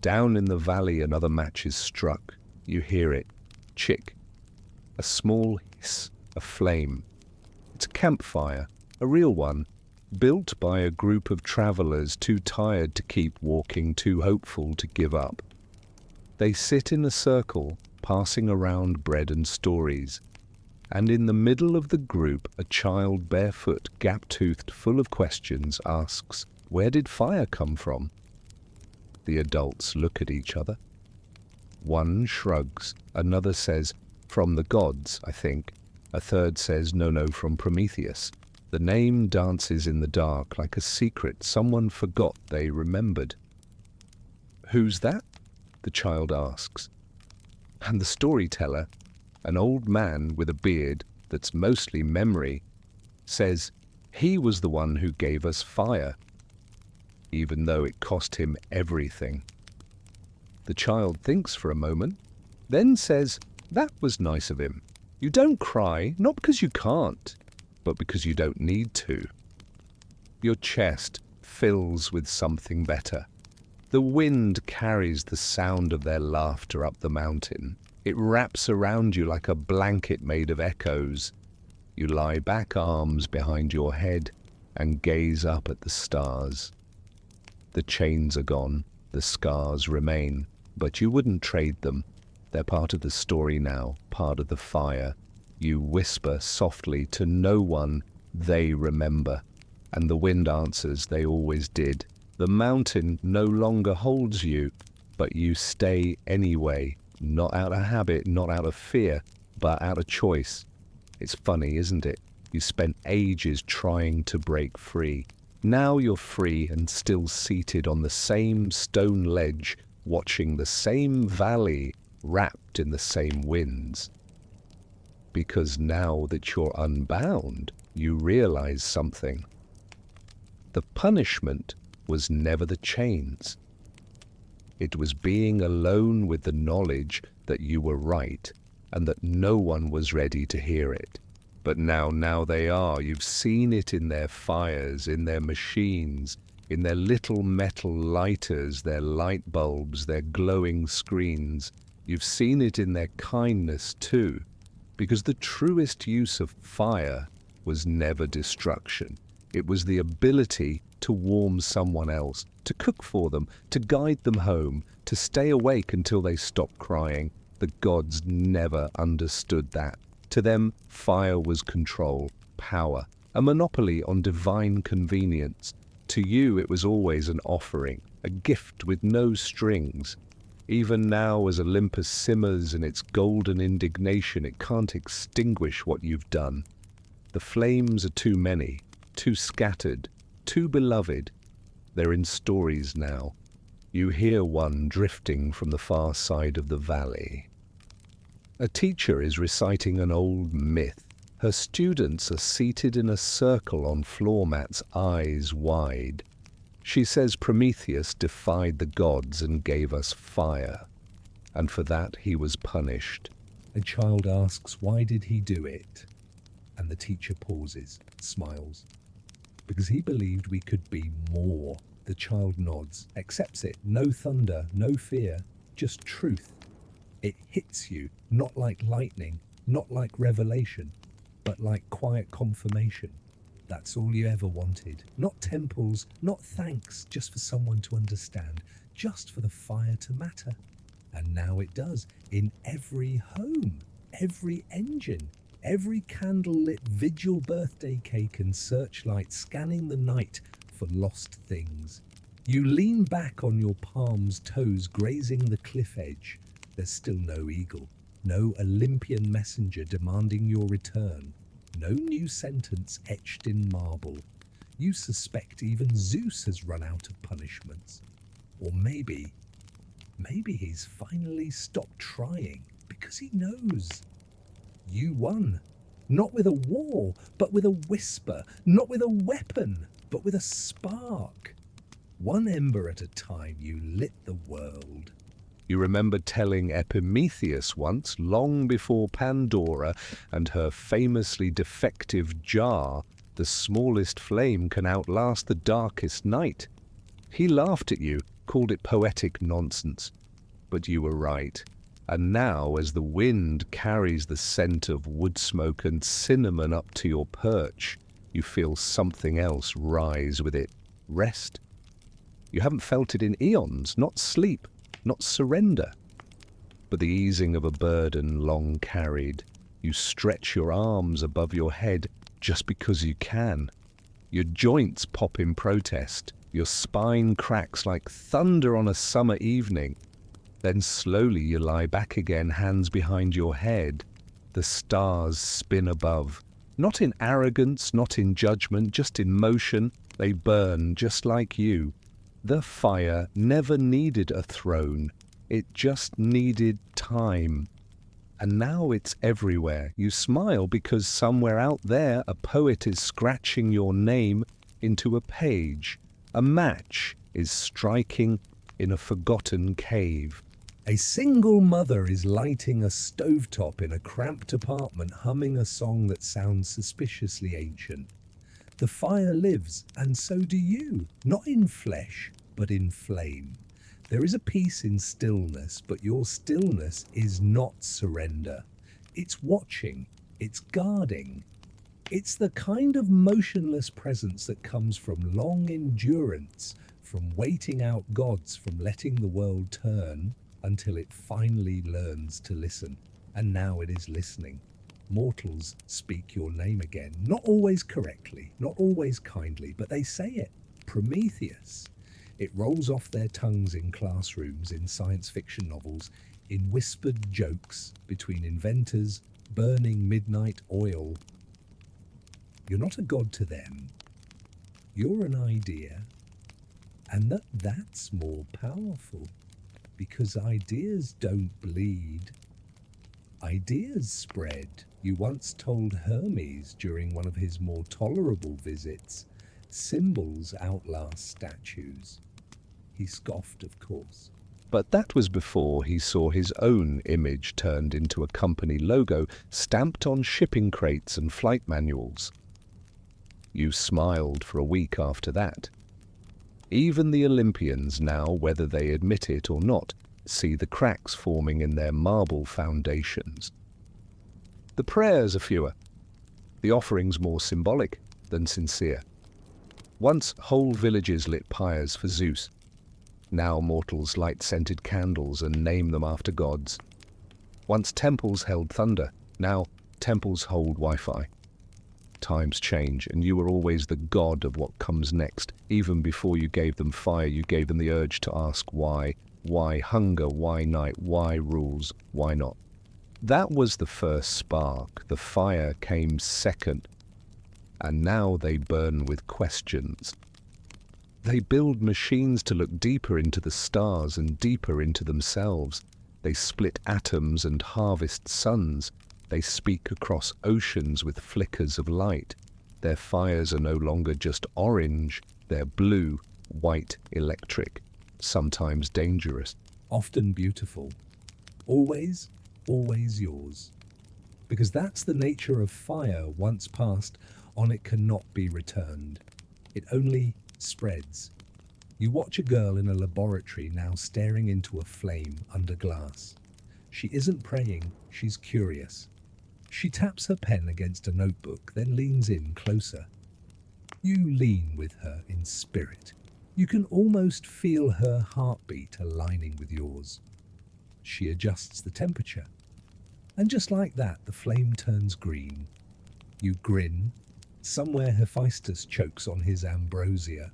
Down in the valley another match is struck. You hear it. Chick. A small hiss, a flame. It's a campfire, a real one, built by a group of travelers too tired to keep walking, too hopeful to give up. They sit in a circle, passing around bread and stories. And in the middle of the group, a child barefoot, gap-toothed, full of questions, asks, "Where did fire come from?" The adults look at each other. One shrugs, another says, "From the gods, I think." A third says, "No, from Prometheus." The name dances in the dark like a secret someone forgot they remembered. "Who's that?" the child asks. And the storyteller, an old man with a beard that's mostly memory, says, "He was the one who gave us fire, even though it cost him everything." The child thinks for a moment, then says, "That was nice of him. You don't cry, not because you can't, but because you don't need to." Your chest fills with something better. The wind carries the sound of their laughter up the mountain. It wraps around you like a blanket made of echoes. You lie back, arms behind your head, and gaze up at the stars. The chains are gone, the scars remain, but you wouldn't trade them. They're part of the story now, part of the fire. You whisper softly to no one, "They remember." And the wind answers, "They always did." The mountain no longer holds you, but you stay anyway, not out of habit, not out of fear, but out of choice. It's funny, isn't it? You spent ages trying to break free. Now you're free and still seated on the same stone ledge, watching the same valley, wrapped in the same winds. Because now that you're unbound, you realize something. The punishment was never the chains. It was being alone with the knowledge that you were right and that no one was ready to hear it. But now they are. You've seen it in their fires, in their machines, in their little metal lighters, their light bulbs, their glowing screens. You've seen it in their kindness too, because the truest use of fire was never destruction. It was the ability to warm someone else, to cook for them, to guide them home, to stay awake until they stopped crying. The gods never understood that. To them, fire was control, power, a monopoly on divine convenience. To you, it was always an offering, a gift with no strings. Even now, as Olympus simmers in its golden indignation, it can't extinguish what you've done. The flames are too many, too scattered, too beloved. They're in stories now. You hear one drifting from the far side of the valley. A teacher is reciting an old myth. Her students are seated in a circle on floor mats, eyes wide. She says Prometheus defied the gods and gave us fire, and for that he was punished. A child asks, why did he do it? And the teacher pauses, smiles. Because he believed we could be more. The child nods, accepts it. No thunder, no fear, just truth. It hits you, not like lightning, not like revelation, but like quiet confirmation. That's all you ever wanted. Not temples, not thanks, just for someone to understand, just for the fire to matter. And now it does, in every home, every engine, every candlelit vigil birthday cake and searchlight scanning the night for lost things. You lean back on your palms, toes grazing the cliff edge. There's still no eagle, no Olympian messenger demanding your return, no new sentence etched in marble. You suspect even Zeus has run out of punishments. Or maybe he's finally stopped trying because he knows. You won, not with a war, but with a whisper, not with a weapon, but with a spark. One ember at a time, you lit the world. You remember telling Epimetheus once, long before Pandora and her famously defective jar, the smallest flame can outlast the darkest night. He laughed at you, called it poetic nonsense. But you were right. And now, as the wind carries the scent of wood smoke and cinnamon up to your perch, you feel something else rise with it. Rest. You haven't felt it in eons, not sleep, not surrender, but the easing of a burden long carried. You stretch your arms above your head just because you can. Your joints pop in protest. Your spine cracks like thunder on a summer evening. Then slowly you lie back again, hands behind your head. The stars spin above. Not in arrogance, not in judgment, just in motion. They burn just like you. The fire never needed a throne. It just needed time. And now it's everywhere. You smile because somewhere out there a poet is scratching your name into a page. A match is striking in a forgotten cave. A single mother is lighting a stovetop in a cramped apartment, humming a song that sounds suspiciously ancient. The fire lives, and so do you, not in flesh, but in flame. There is a peace in stillness, but your stillness is not surrender. It's watching, it's guarding. It's the kind of motionless presence that comes from long endurance, from waiting out gods, from letting the world turn until it finally learns to listen. And now it is listening. Mortals speak your name again, not always correctly, not always kindly, but they say it. Prometheus. It rolls off their tongues in classrooms, in science fiction novels, in whispered jokes between inventors, burning midnight oil. You're not a god to them. You're an idea. And that's more powerful, because ideas don't bleed. Ideas spread. You once told Hermes during one of his more tolerable visits, symbols outlast statues. He scoffed, of course. But that was before he saw his own image turned into a company logo stamped on shipping crates and flight manuals. You smiled for a week after that. Even the Olympians now, whether they admit it or not, see the cracks forming in their marble foundations. The prayers are fewer, the offerings more symbolic than sincere. Once whole villages lit pyres for Zeus. Now mortals light scented candles and name them after gods. Once temples held thunder, now temples hold Wi-Fi. Times change, and you were always the god of what comes next. Even before you gave them fire, you gave them the urge to ask why. Why hunger? Why night? Why rules? Why not? That was the first spark. The fire came second. And now they burn with questions. They build machines to look deeper into the stars and deeper into themselves. They split atoms and harvest suns. They speak across oceans with flickers of light. Their fires are no longer just orange, they're blue, white, electric, sometimes dangerous. Often beautiful. Always, always yours. Because that's the nature of fire. Once passed on, it cannot be returned. It only spreads. You watch a girl in a laboratory now staring into a flame under glass. She isn't praying, she's curious. She taps her pen against a notebook, then leans in closer. You lean with her in spirit. You can almost feel her heartbeat aligning with yours. She adjusts the temperature. And just like that, the flame turns green. You grin. Somewhere Hephaestus chokes on his ambrosia.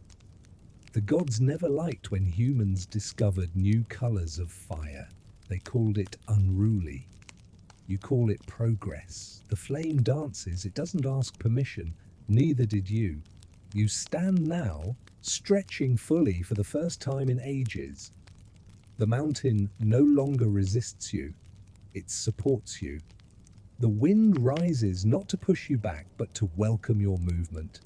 The gods never liked when humans discovered new colors of fire. They called it unruly. You call it progress. The flame dances. It doesn't ask permission. Neither did you. You stand now, stretching fully for the first time in ages. The mountain no longer resists you. It supports you. The wind rises not to push you back, but to welcome your movement.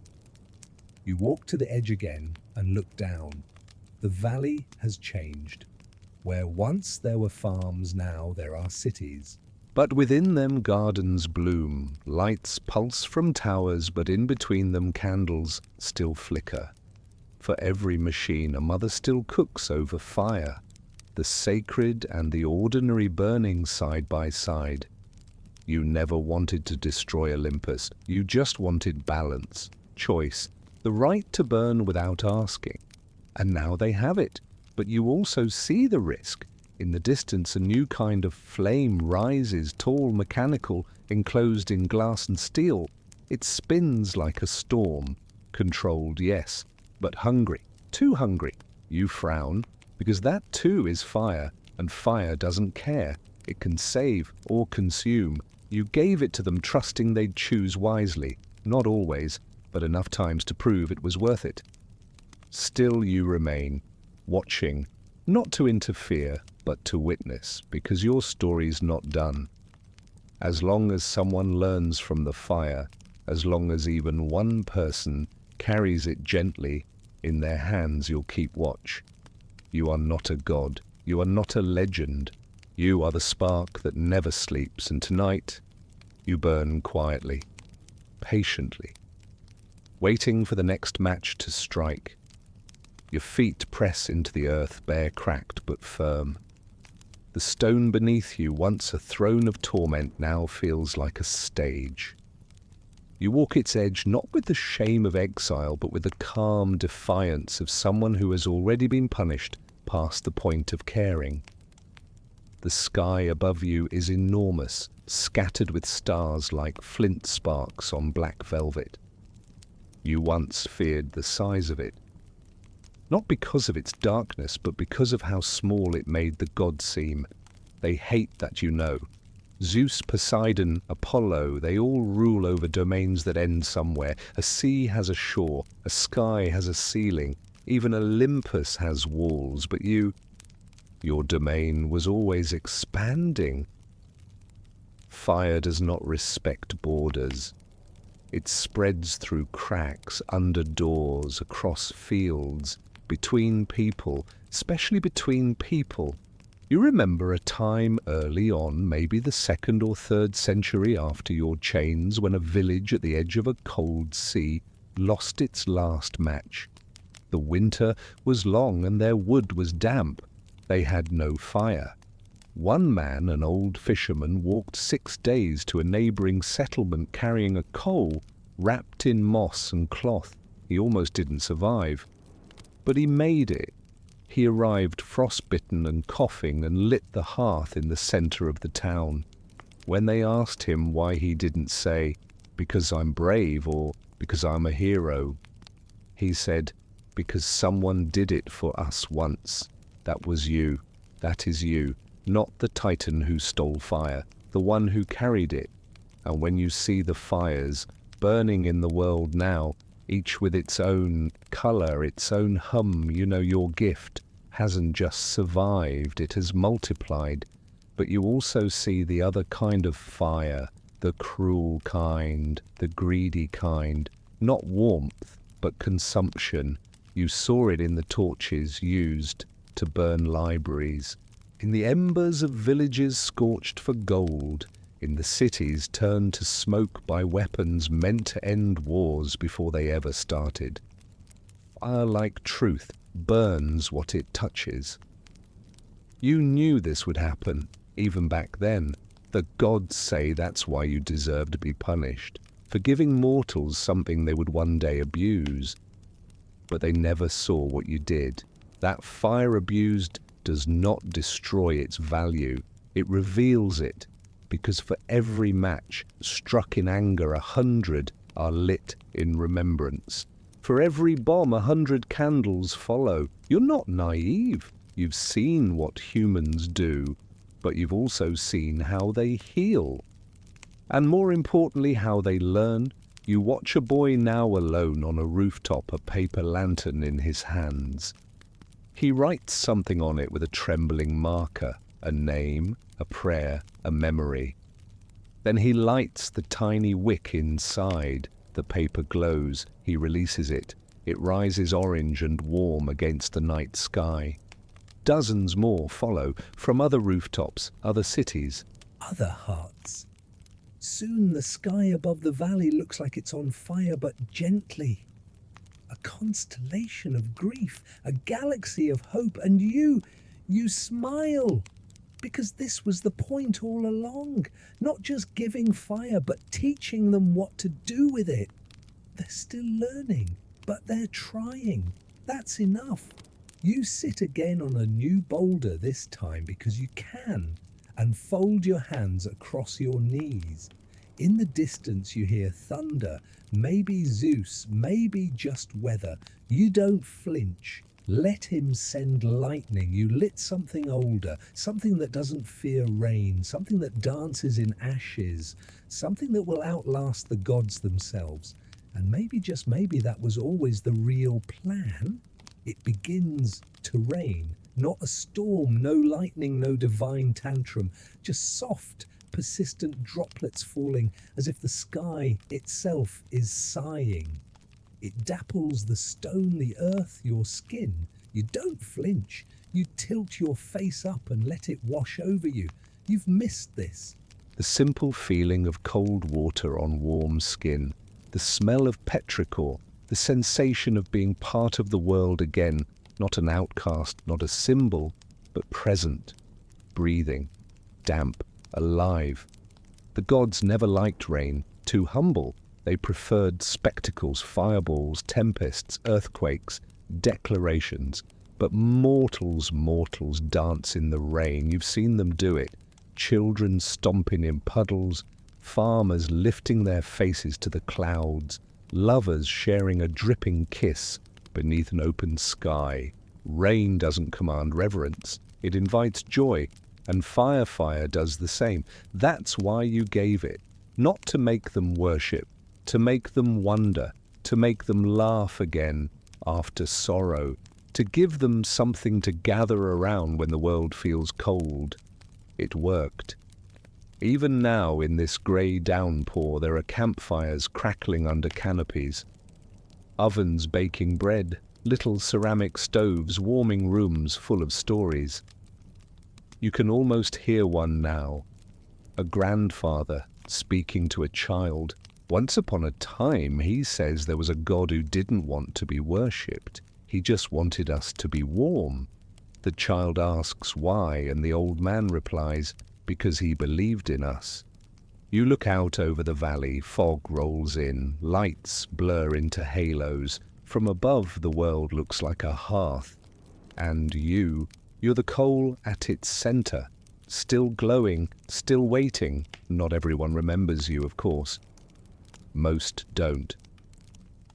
You walk to the edge again and look down. The valley has changed. Where once there were farms, now there are cities. But within them gardens bloom, lights pulse from towers, but in between them candles still flicker. For every machine a mother still cooks over fire, the sacred and the ordinary burning side by side. You never wanted to destroy Olympus, you just wanted balance, choice, the right to burn without asking. And now they have it, but you also see the risk. In the distance, a new kind of flame rises, tall, mechanical, enclosed in glass and steel. It spins like a storm, controlled, yes, but hungry, too hungry. You frown, because that too is fire, and fire doesn't care. It can save or consume. You gave it to them trusting they'd choose wisely, not always, but enough times to prove it was worth it. Still you remain, watching, not to interfere, but to witness, because your story's not done. As long as someone learns from the fire, as long as even one person carries it gently in their hands, you'll keep watch. You are not a god. You are not a legend. You are the spark that never sleeps, and tonight you burn quietly, patiently, waiting for the next match to strike. Your feet press into the earth, bare, cracked, but firm. The stone beneath you, once a throne of torment, now feels like a stage. You walk its edge not with the shame of exile, but with the calm defiance of someone who has already been punished past the point of caring. The sky above you is enormous, scattered with stars like flint sparks on black velvet. You once feared the size of it. Not because of its darkness, but because of how small it made the gods seem. They hate that you know. Zeus, Poseidon, Apollo, they all rule over domains that end somewhere. A sea has a shore, a sky has a ceiling, even Olympus has walls, but your domain was always expanding. Fire does not respect borders. It spreads through cracks, under doors, across fields, between people, especially between people. You remember a time early on, maybe the 2nd or 3rd century after your chains, when a village at the edge of a cold sea lost its last match. The winter was long and their wood was damp. They had no fire. One man, an old fisherman, walked 6 days to a neighboring settlement carrying a coal wrapped in moss and cloth. He almost didn't survive. But he made it. He arrived frostbitten and coughing and lit the hearth in the center of the town. When they asked him why he didn't say, "Because I'm brave," or "Because I'm a hero," he said, "Because someone did it for us once. That was you. That is you. Not the Titan who stole fire, the one who carried it. And when you see the fires burning in the world now, each with its own color, its own hum, you know your gift hasn't just survived, it has multiplied. But you also see the other kind of fire, the cruel kind, the greedy kind, not warmth, but consumption. You saw it in the torches used to burn libraries, in the embers of villages scorched for gold, in the cities turned to smoke by weapons meant to end wars before they ever started. Fire, like truth, burns what it touches. You knew this would happen, even back then. The gods say that's why you deserve to be punished, for giving mortals something they would one day abuse. But they never saw what you did. That fire abused does not destroy its value. It reveals it, because for every match struck in anger, 100 are lit in remembrance. For every bomb, 100 candles follow. You're not naive. You've seen what humans do, but you've also seen how they heal. And more importantly, how they learn. You watch a boy now alone on a rooftop, a paper lantern in his hands. He writes something on it with a trembling marker, a name, a prayer, a memory. Then he lights the tiny wick inside. The paper glows. He releases it. It rises orange and warm against the night sky. Dozens more follow from other rooftops, other cities. Other hearts. Soon the sky above the valley looks like it's on fire, but gently. A constellation of grief, a galaxy of hope, and you smile. Because this was the point all along. Not just giving fire, but teaching them what to do with it. They're still learning, but they're trying. That's enough. You sit again on a new boulder this time because you can, and fold your hands across your knees. In the distance you hear thunder, maybe Zeus, maybe just weather. You don't flinch. Let him send lightning. You lit something older, something that doesn't fear rain, something that dances in ashes, something that will outlast the gods themselves. And maybe, just maybe, that was always the real plan. It begins to rain. Not a storm, no lightning, no divine tantrum, just soft, persistent droplets falling as if the sky itself is sighing. It dapples the stone, the earth, your skin. You don't flinch. You tilt your face up and let it wash over you. You've missed this. The simple feeling of cold water on warm skin, the smell of petrichor, the sensation of being part of the world again, not an outcast, not a symbol, but present, breathing, damp, alive. The gods never liked rain, too humble. They preferred spectacles, fireballs, tempests, earthquakes, declarations. But mortals dance in the rain. You've seen them do it. Children stomping in puddles, farmers lifting their faces to the clouds, lovers sharing a dripping kiss beneath an open sky. Rain doesn't command reverence. It invites joy, and fire does the same. That's why you gave it. Not to make them worship, to make them wonder, to make them laugh again after sorrow, to give them something to gather around when the world feels cold. It worked. Even now, in this grey downpour, there are campfires crackling under canopies, ovens baking bread, little ceramic stoves warming rooms full of stories. You can almost hear one now, a grandfather speaking to a child. Once upon a time, he says, there was a god who didn't want to be worshipped. He just wanted us to be warm. The child asks why, and the old man replies, because he believed in us. You look out over the valley, fog rolls in, lights blur into halos. From above, the world looks like a hearth. And you're the coal at its center, still glowing, still waiting. Not everyone remembers you, of course. Most don't.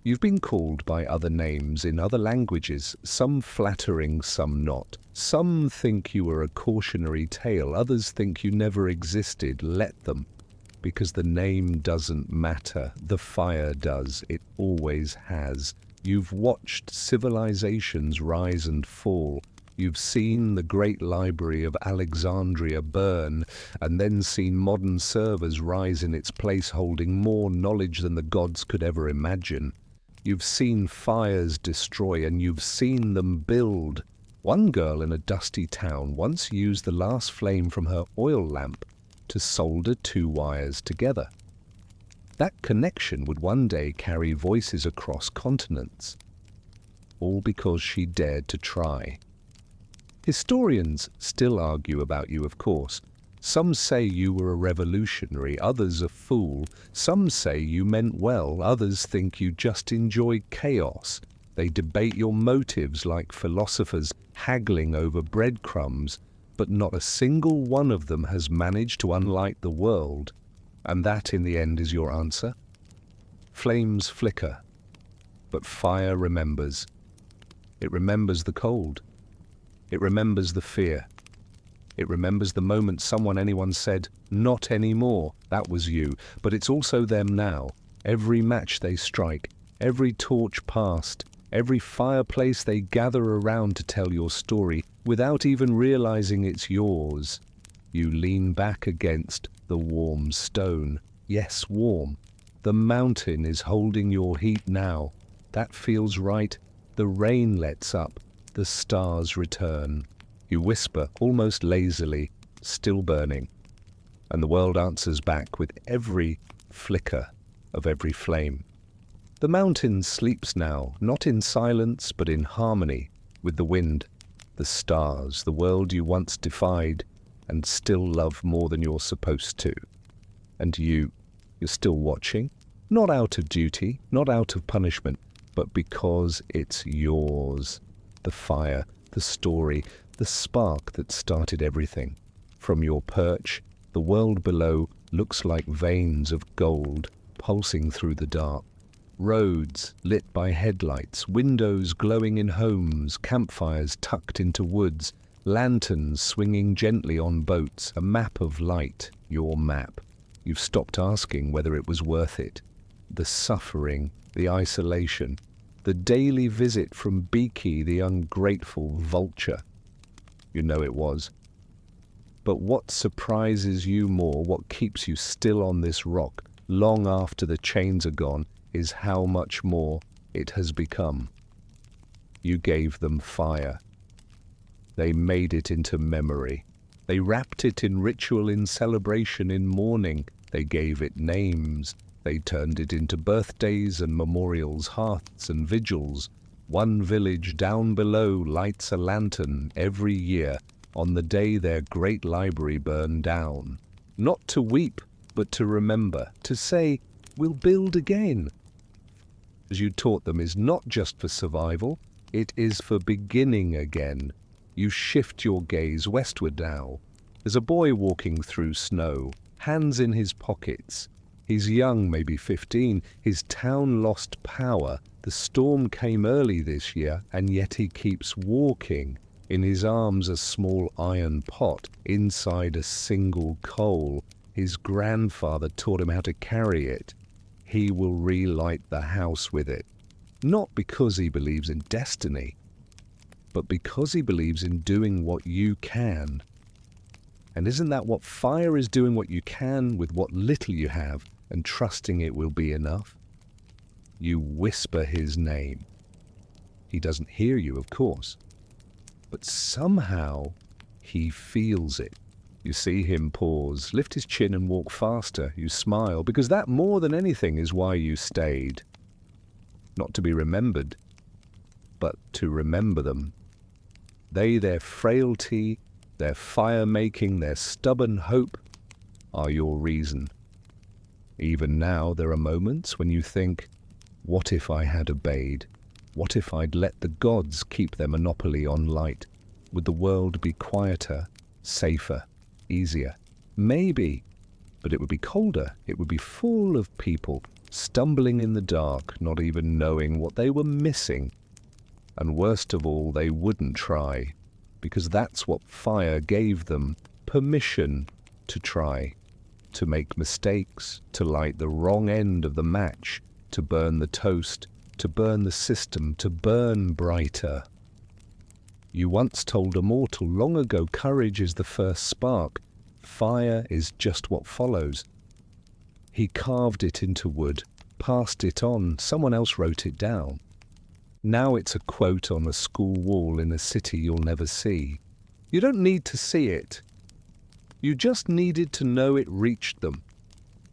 You've been called by other names in other languages, some flattering, some not. Some think you were a cautionary tale, others think you never existed. Let them, because the name doesn't matter. The fire does. It always has. You've watched civilizations rise and fall. You've seen the great library of Alexandria burn, and then seen modern servers rise in its place holding more knowledge than the gods could ever imagine. You've seen fires destroy, and you've seen them build. One girl in a dusty town once used the last flame from her oil lamp to solder 2 wires together. That connection would one day carry voices across continents, all because she dared to try. Historians still argue about you, of course. Some say you were a revolutionary, others a fool. Some say you meant well, others think you just enjoyed chaos. They debate your motives like philosophers haggling over breadcrumbs, but not a single one of them has managed to unlight the world. And that, in the end, is your answer? Flames flicker, but fire remembers. It remembers the cold. It remembers the fear. It remembers the moment anyone said, "Not anymore." That was you. But it's also them now. Every match they strike, every torch passed, every fireplace they gather around to tell your story, without even realizing it's yours. You lean back against the warm stone. Yes, warm. The mountain is holding your heat now. That feels right. The rain lets up. The stars return. You whisper, almost lazily, "Still burning." And the world answers back with every flicker of every flame. The mountain sleeps now, not in silence, but in harmony with the wind, the stars, the world you once defied and still love more than you're supposed to. And you're still watching, not out of duty, not out of punishment, but because it's yours. The fire, the story, the spark that started everything. From your perch, the world below looks like veins of gold pulsing through the dark. Roads lit by headlights, windows glowing in homes, campfires tucked into woods, lanterns swinging gently on boats, a map of light, your map. You've stopped asking whether it was worth it. The suffering, the isolation, the daily visit from Beaky, the ungrateful vulture. You know it was. But what surprises you more, what keeps you still on this rock long after the chains are gone, is how much more it has become. You gave them fire. They made it into memory. They wrapped it in ritual, in celebration, in mourning. They gave it names. They turned it into birthdays and memorials, hearths and vigils. One village down below lights a lantern every year on the day their great library burned down. Not to weep, but to remember, to say, "We'll build again." As you taught them, is not just for survival, it is for beginning again. You shift your gaze westward now. There's a boy walking through snow, hands in his pockets. He's young, maybe 15. His town lost power. The storm came early this year, and yet he keeps walking. In his arms a small iron pot, inside a single coal. His grandfather taught him how to carry it. He will relight the house with it. Not because he believes in destiny, but because he believes in doing what you can. And isn't that what fire is, doing what you can with what little you have and trusting it will be enough? You whisper his name. He doesn't hear you, of course, but somehow he feels it. You see him pause, lift his chin and walk faster. You smile, because that more than anything is why you stayed. Not to be remembered, but to remember them. They, their frailty, their fire-making, their stubborn hope, are your reason. Even now there are moments when you think, what if I had obeyed? What if I'd let the gods keep their monopoly on light? Would the world be quieter, safer, easier? Maybe, but it would be colder. It would be full of people stumbling in the dark, not even knowing what they were missing. And worst of all, they wouldn't try, because that's what fire gave them, permission to try, to make mistakes, to light the wrong end of the match, to burn the toast, to burn the system, to burn brighter. You once told a mortal long ago, courage is the first spark, fire is just what follows. He carved it into wood, passed it on, someone else wrote it down. Now it's a quote on a school wall in a city you'll never see. You don't need to see it. You just needed to know it reached them.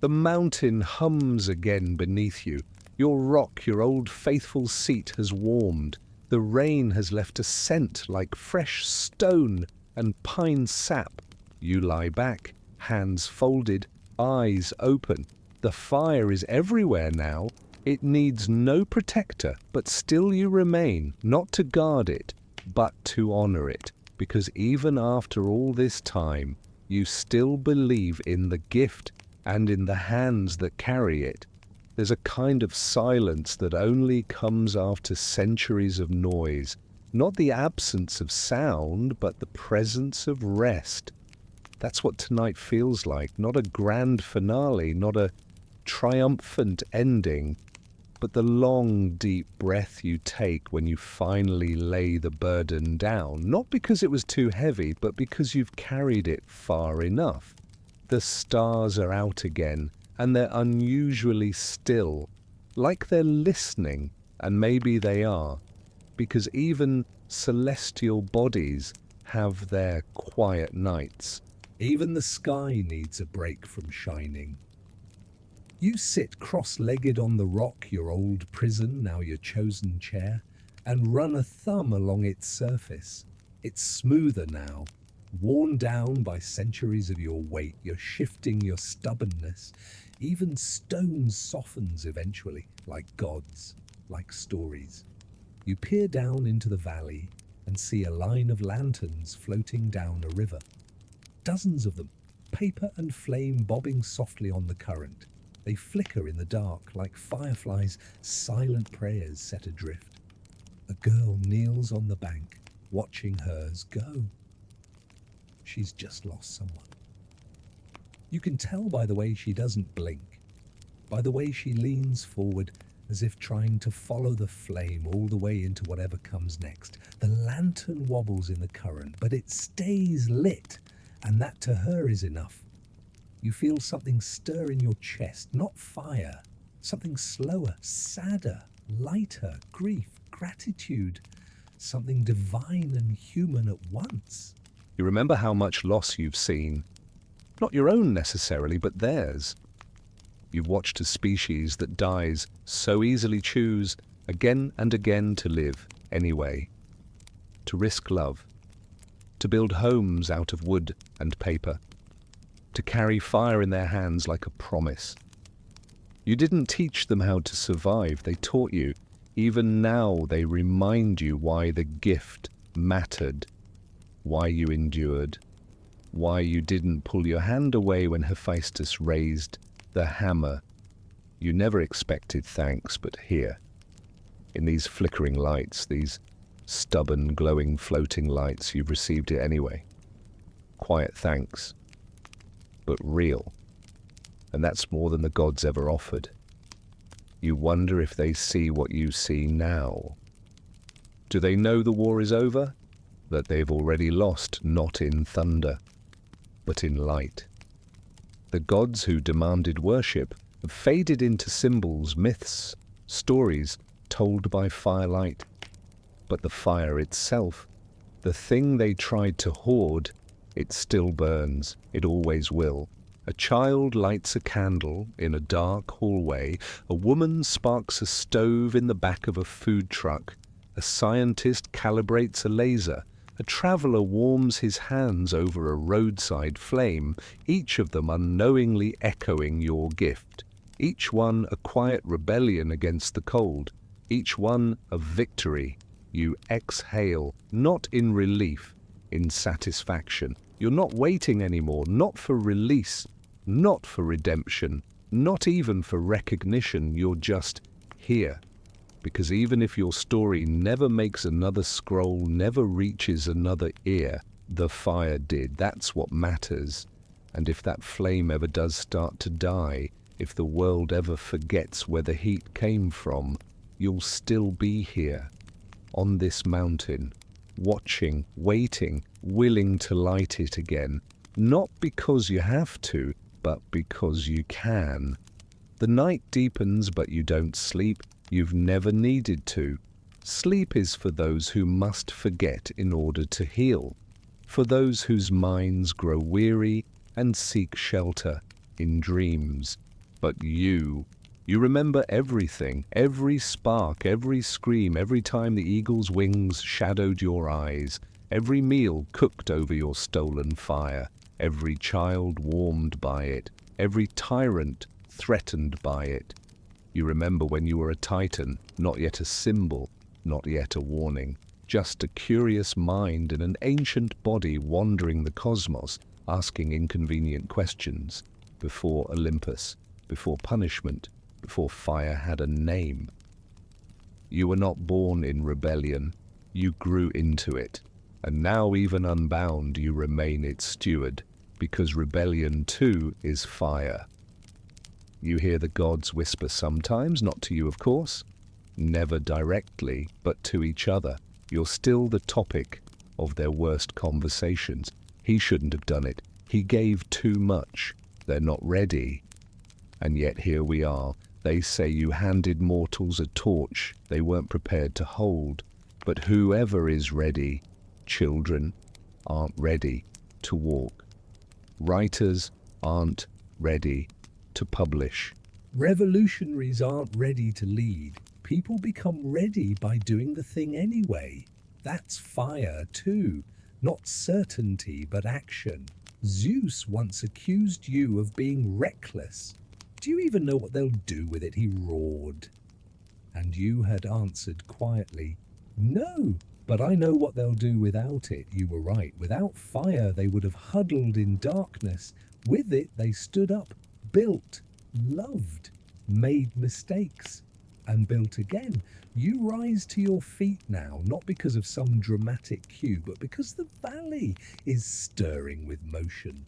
The mountain hums again beneath you. Your rock, your old faithful seat, has warmed. The rain has left a scent like fresh stone and pine sap. You lie back, hands folded, eyes open. The fire is everywhere now. It needs no protector, but still you remain, not to guard it, but to honor it, because even after all this time, you still believe in the gift and in the hands that carry it. There's a kind of silence that only comes after centuries of noise, not the absence of sound, but the presence of rest. That's what tonight feels like, not a grand finale, not a triumphant ending, but the long, deep breath you take when you finally lay the burden down, not because it was too heavy, but because you've carried it far enough. The stars are out again, and they're unusually still, like they're listening, and maybe they are, because even celestial bodies have their quiet nights. Even the sky needs a break from shining. You sit cross-legged on the rock, your old prison, now your chosen chair, and run a thumb along its surface. It's smoother now, worn down by centuries of your weight. You're shifting your stubbornness. Even stone softens eventually, like gods, like stories. You peer down into the valley and see a line of lanterns floating down a river. Dozens of them, paper and flame bobbing softly on the current. They flicker in the dark like fireflies' silent prayers set adrift. A girl kneels on the bank, watching hers go. She's just lost someone. You can tell by the way she doesn't blink, by the way she leans forward as if trying to follow the flame all the way into whatever comes next. The lantern wobbles in the current, but it stays lit, and that to her is enough. You feel something stir in your chest, not fire, something slower, sadder, lighter, grief, gratitude, something divine and human at once. You remember how much loss you've seen, not your own necessarily, but theirs. You've watched a species that dies so easily choose again and again to live anyway, to risk love, to build homes out of wood and paper, to carry fire in their hands like a promise. You didn't teach them how to survive, they taught you. Even now they remind you why the gift mattered, why you endured, why you didn't pull your hand away when Hephaestus raised the hammer. You never expected thanks, but here, in these flickering lights, these stubborn, glowing, floating lights, you've received it anyway. Quiet thanks, but real. And that's more than the gods ever offered. You wonder if they see what you see now. Do they know the war is over? That they've already lost, not in thunder, but in light. The gods who demanded worship have faded into symbols, myths, stories told by firelight. But the fire itself, the thing they tried to hoard, it still burns. It always will. A child lights a candle in a dark hallway. A woman sparks a stove in the back of a food truck. A scientist calibrates a laser. A traveler warms his hands over a roadside flame, each of them unknowingly echoing your gift. Each one a quiet rebellion against the cold. Each one a victory. You exhale, not in relief, in satisfaction. You're not waiting anymore, not for release, not for redemption, not even for recognition. You're just here. Because even if your story never makes another scroll, never reaches another ear, the fire did. That's what matters. And if that flame ever does start to die, if the world ever forgets where the heat came from, you'll still be here, on this mountain, watching, waiting, willing to light it again. Not because you have to, but because you can. The night deepens, but you don't sleep. You've never needed to. Sleep is for those who must forget in order to heal, for those whose minds grow weary and seek shelter in dreams. But you remember everything, every spark, every scream, every time the eagle's wings shadowed your eyes, every meal cooked over your stolen fire, every child warmed by it, every tyrant threatened by it. You remember when you were a Titan, not yet a symbol, not yet a warning, just a curious mind in an ancient body wandering the cosmos, asking inconvenient questions, before Olympus, before punishment, before fire had a name. You were not born in rebellion, you grew into it, and now even unbound you remain its steward, because rebellion too is fire. You hear the gods whisper sometimes, not to you of course, never directly, but to each other. You're still the topic of their worst conversations. He shouldn't have done it. He gave too much. They're not ready. And yet here we are. They say you handed mortals a torch they weren't prepared to hold. But whoever is ready, children aren't ready to walk. Writers aren't ready to publish. Revolutionaries aren't ready to lead. People become ready by doing the thing anyway. That's fire too. Not certainty, but action. Zeus once accused you of being reckless. Do you even know what they'll do with it? He roared. And you had answered quietly, no, but I know what they'll do without it. You were right. Without fire, they would have huddled in darkness. With it, they stood up, built, loved, made mistakes, and built again. You rise to your feet now, not because of some dramatic cue, but because the valley is stirring with motion.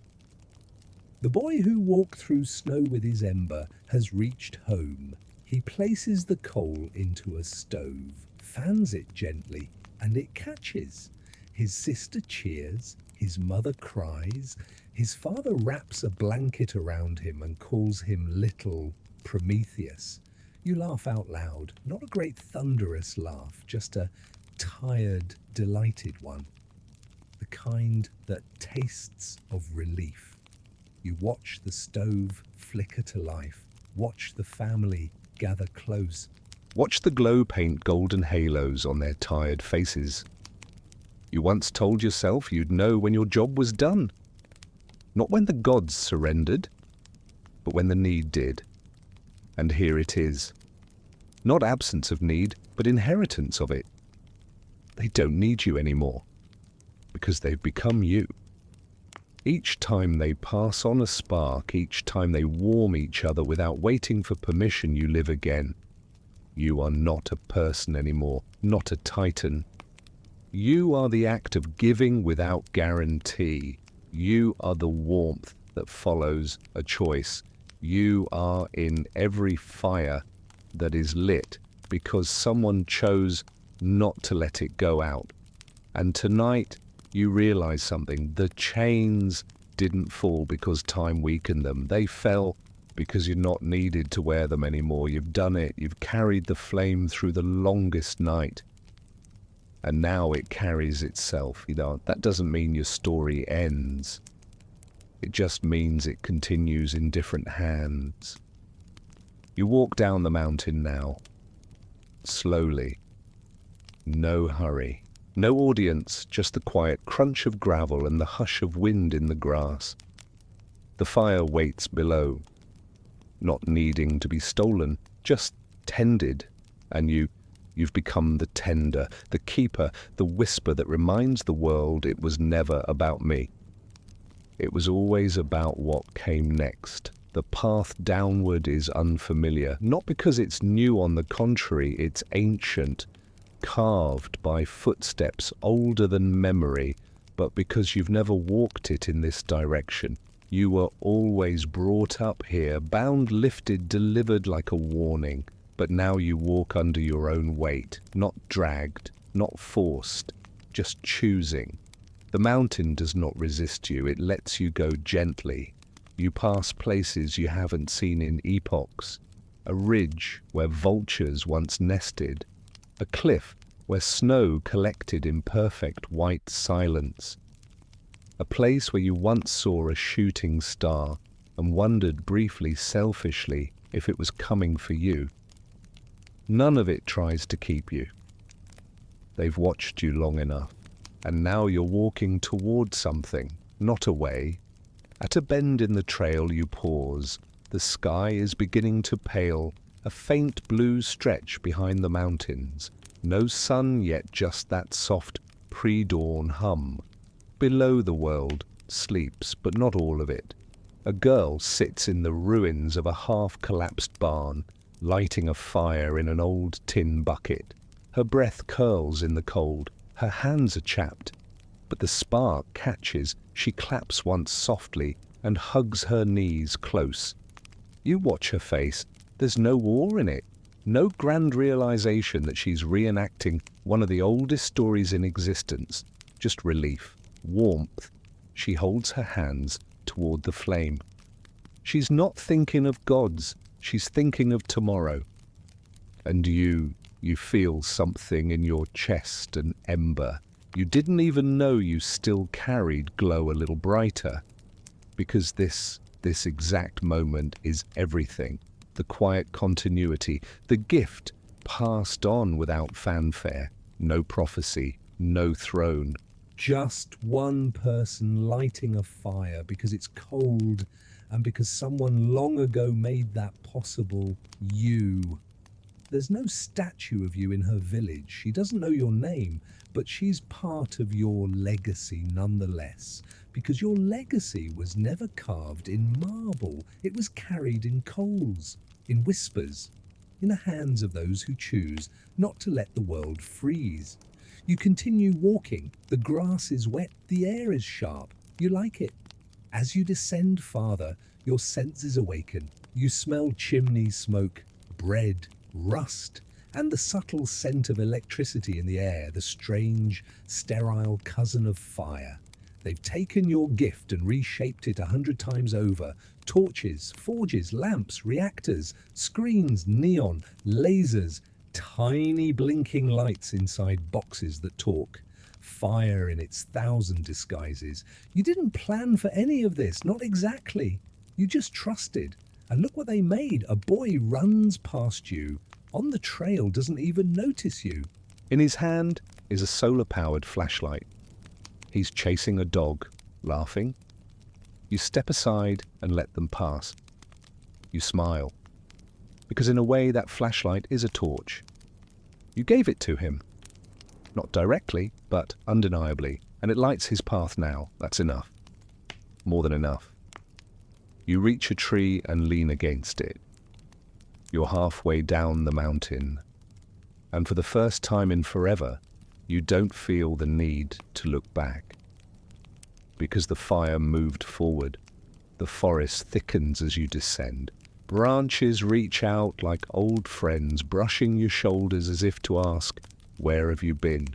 The boy who walked through snow with his ember has reached home. He places the coal into a stove, fans it gently, and it catches. His sister cheers, his mother cries, his father wraps a blanket around him and calls him little Prometheus. You laugh out loud, not a great thunderous laugh, just a tired, delighted one. The kind that tastes of relief. You watch the stove flicker to life, watch the family gather close. Watch the glow paint golden halos on their tired faces. You once told yourself you'd know when your job was done. Not when the gods surrendered, but when the need did. And here it is. Not absence of need, but inheritance of it. They don't need you anymore, because they've become you. Each time they pass on a spark, each time they warm each other without waiting for permission, you live again. You are not a person anymore, not a Titan. You are the act of giving without guarantee. You are the warmth that follows a choice. You are in every fire that is lit because someone chose not to let it go out. And tonight you realize something. The chains didn't fall because time weakened them. They fell because you're not needed to wear them anymore. You've done it. You've carried the flame through the longest night. And now it carries itself. That doesn't mean your story ends. It just means it continues in different hands. You walk down the mountain now, slowly. No hurry. No audience, just the quiet crunch of gravel and the hush of wind in the grass. The fire waits below, not needing to be stolen, just tended, and you've become the tender, the keeper, the whisper that reminds the world it was never about me. It was always about what came next. The path downward is unfamiliar, not because it's new, on the contrary, it's ancient, carved by footsteps older than memory, but because you've never walked it in this direction. You were always brought up here, bound, lifted, delivered like a warning, but now you walk under your own weight, not dragged, not forced, just choosing. The mountain does not resist you, it lets you go gently. You pass places you haven't seen in epochs, a ridge where vultures once nested, a cliff where snow collected in perfect white silence, a place where you once saw a shooting star and wondered briefly, selfishly, if it was coming for you. None of it tries to keep you. They've watched you long enough, and now you're walking toward something, not away. At a bend in the trail you pause. The sky is beginning to pale, a faint blue stretch behind the mountains. No sun yet, just that soft pre-dawn hum. Below the world sleeps, but not all of it. A girl sits in the ruins of a half-collapsed barn, lighting a fire in an old tin bucket. Her breath curls in the cold. Her hands are chapped, but the spark catches. She claps once softly and hugs her knees close. You watch her face. There's no war in it. No grand realization that she's reenacting one of the oldest stories in existence. Just relief, warmth. She holds her hands toward the flame. She's not thinking of gods. She's thinking of tomorrow. And you feel something in your chest, an ember. You didn't even know you still carried glow a little brighter. Because this exact moment is everything. The quiet continuity, the gift passed on without fanfare. No prophecy, no throne. Just one person lighting a fire because it's cold and because someone long ago made that possible. You. There's no statue of you in her village. She doesn't know your name, but she's part of your legacy nonetheless, because your legacy was never carved in marble. It was carried in coals, in whispers, in the hands of those who choose not to let the world freeze. You continue walking. The grass is wet, the air is sharp. You like it. As you descend farther, your senses awaken. You smell chimney smoke, bread, rust, and the subtle scent of electricity in the air, the strange, sterile cousin of fire. They've taken your gift and reshaped it 100 times over. Torches, forges, lamps, reactors, screens, neon, lasers, tiny blinking lights inside boxes that talk. Fire in its 1,000 disguises. You didn't plan for any of this, not exactly. You just trusted. And look what they made. A boy runs past you, on the trail, doesn't even notice you. In his hand is a solar-powered flashlight. He's chasing a dog, laughing. You step aside and let them pass. You smile, because in a way that flashlight is a torch. You gave it to him. Not directly, but undeniably, and it lights his path now. That's enough. More than enough. You reach a tree and lean against it. You're halfway down the mountain, and for the first time in forever, you don't feel the need to look back. Because the fire moved forward, the forest thickens as you descend. Branches reach out like old friends, brushing your shoulders as if to ask, "Where have you been?"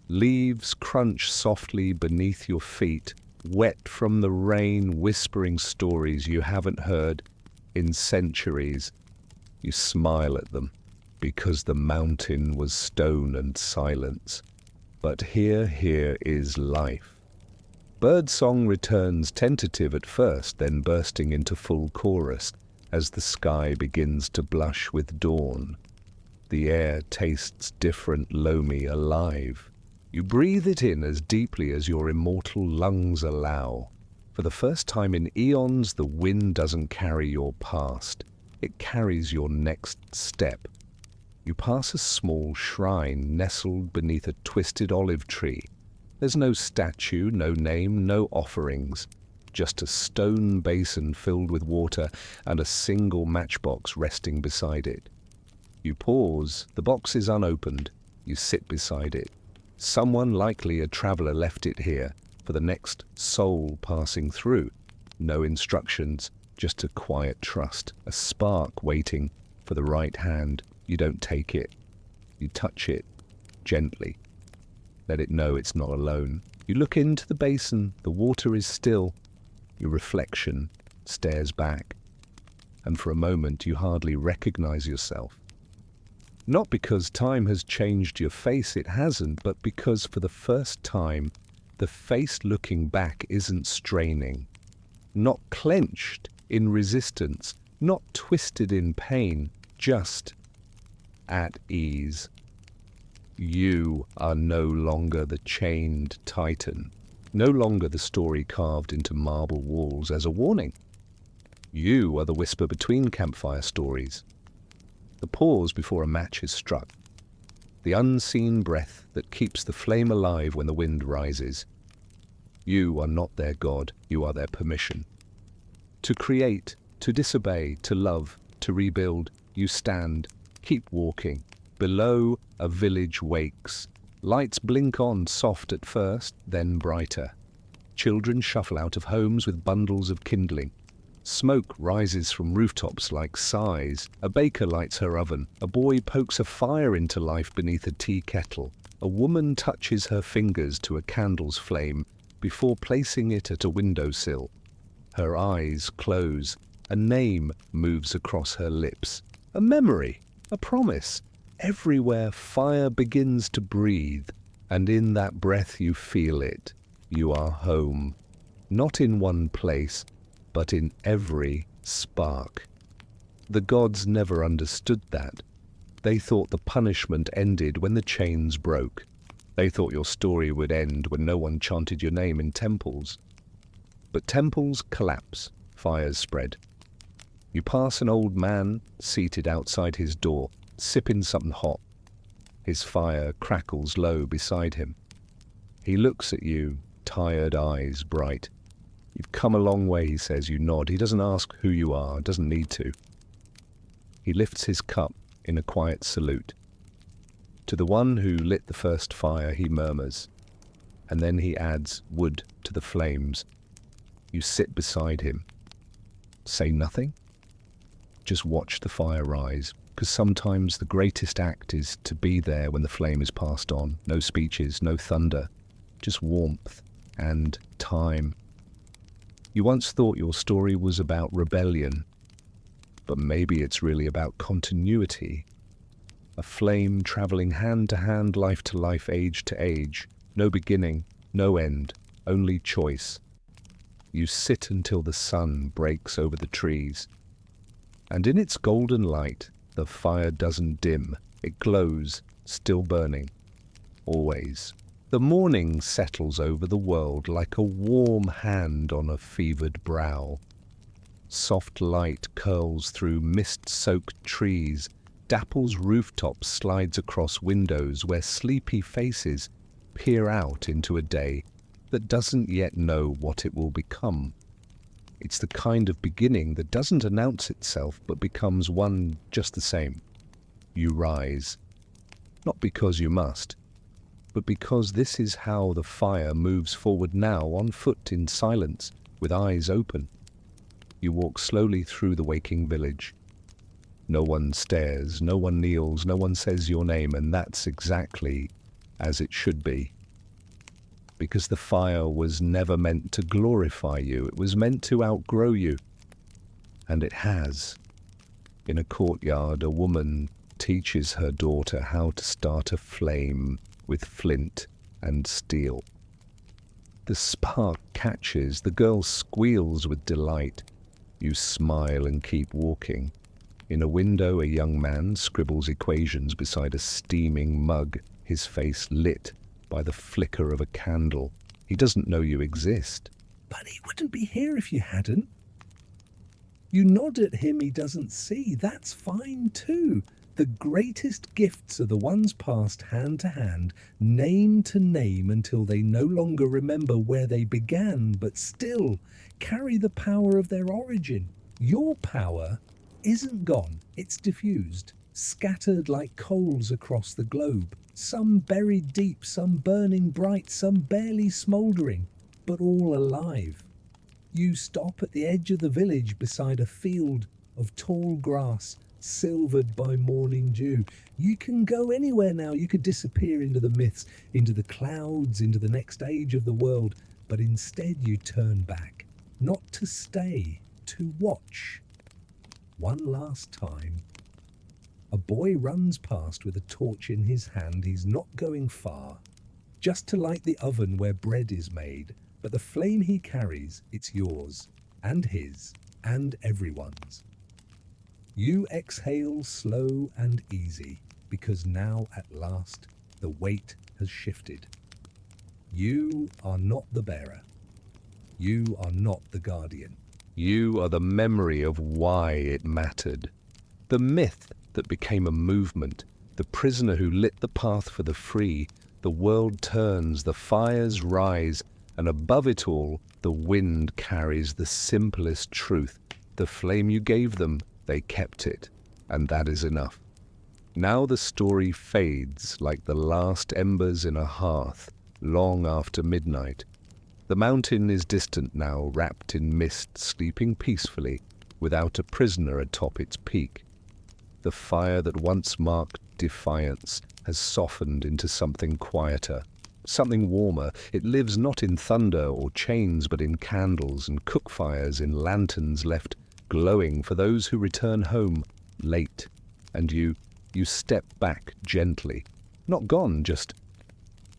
Leaves crunch softly beneath your feet, wet from the rain, whispering stories you haven't heard in centuries. You smile at them, because the mountain was stone and silence. But here is life. Birdsong returns, tentative at first, then bursting into full chorus as the sky begins to blush with dawn. The air tastes different, loamy, alive. You breathe it in as deeply as your immortal lungs allow. For the first time in eons, the wind doesn't carry your past. It carries your next step. You pass a small shrine nestled beneath a twisted olive tree. There's no statue, no name, no offerings. Just a stone basin filled with water and a single matchbox resting beside it. You pause, the box is unopened. You sit beside it. Someone, likely a traveler, left it here for the next soul passing through. No instructions, just a quiet trust, a spark waiting for the right hand. You don't take it. You touch it gently. Let it know it's not alone. You look into the basin. The water is still. Your reflection stares back. And for a moment you hardly recognize yourself. Not because time has changed your face, it hasn't, but because for the first time, the face looking back isn't straining, not clenched in resistance, not twisted in pain, just at ease. You are no longer the chained Titan, no longer the story carved into marble walls as a warning. You are the whisper between campfire stories, the pause before a match is struck, the unseen breath that keeps the flame alive when the wind rises. You are not their god, you are their permission. To create, to disobey, to love, to rebuild, you stand, keep walking. Below, a village wakes. Lights blink on, soft at first, then brighter. Children shuffle out of homes with bundles of kindling. Smoke rises from rooftops like sighs. A baker lights her oven. A boy pokes a fire into life beneath a tea kettle. A woman touches her fingers to a candle's flame before placing it at a windowsill. Her eyes close. A name moves across her lips. A memory, a promise. Everywhere fire begins to breathe, and in that breath you feel it. You are home, not in one place, but in every spark. The gods never understood that. They thought the punishment ended when the chains broke. They thought your story would end when no one chanted your name in temples. But temples collapse, fires spread. You pass an old man seated outside his door, sipping something hot. His fire crackles low beside him. He looks at you, tired eyes bright. You've come a long way, he says. You nod. He doesn't ask who you are, doesn't need to. He lifts his cup in a quiet salute. To the one who lit the first fire, he murmurs, and then he adds wood to the flames. You sit beside him. Say nothing. Just watch the fire rise, because sometimes the greatest act is to be there when the flame is passed on. No speeches, no thunder, just warmth and time. You once thought your story was about rebellion, but maybe it's really about continuity. A flame traveling hand to hand, life to life, age to age. No beginning, no end, only choice. You sit until the sun breaks over the trees. And in its golden light, the fire doesn't dim. It glows, still burning. Always. The morning settles over the world like a warm hand on a fevered brow. Soft light curls through mist-soaked trees, dapples rooftops, slides across windows where sleepy faces peer out into a day that doesn't yet know what it will become. It's the kind of beginning that doesn't announce itself but becomes one just the same. You rise, not because you must, but because this is how the fire moves forward now, on foot, in silence, with eyes open. You walk slowly through the waking village. No one stares, no one kneels, no one says your name, and that's exactly as it should be. Because the fire was never meant to glorify you, it was meant to outgrow you. And it has. In a courtyard, a woman teaches her daughter how to start a flame with flint and steel. The spark catches, the girl squeals with delight. You smile and keep walking. In a window, a young man scribbles equations beside a steaming mug, his face lit by the flicker of a candle. He doesn't know you exist. But he wouldn't be here if you hadn't. You nod at him he doesn't see. That's fine too. The greatest gifts are the ones passed hand to hand, name to name, until they no longer remember where they began, but still carry the power of their origin. Your power isn't gone. It's diffused, scattered like coals across the globe. Some buried deep, some burning bright, some barely smouldering, but all alive. You stop at the edge of the village beside a field of tall grass, silvered by morning dew. You can go anywhere now. You could disappear into the myths, into the clouds, into the next age of the world. But instead you turn back, not to stay, to watch. One last time. A boy runs past with a torch in his hand. He's not going far, just to light the oven where bread is made. But the flame he carries, it's yours, and his, and everyone's. You exhale slow and easy, because now at last the weight has shifted. You are not the bearer. You are not the guardian. You are the memory of why it mattered. The myth that became a movement, the prisoner who lit the path for the free. The world turns, the fires rise, and above it all, the wind carries the simplest truth. The flame you gave them, they kept it, and that is enough. Now the story fades like the last embers in a hearth, long after midnight. The mountain is distant now, wrapped in mist, sleeping peacefully, without a prisoner atop its peak. The fire that once marked defiance has softened into something quieter, something warmer. It lives not in thunder or chains, but in candles and cookfires, in lanterns left glowing for those who return home late. And you step back gently, not gone, just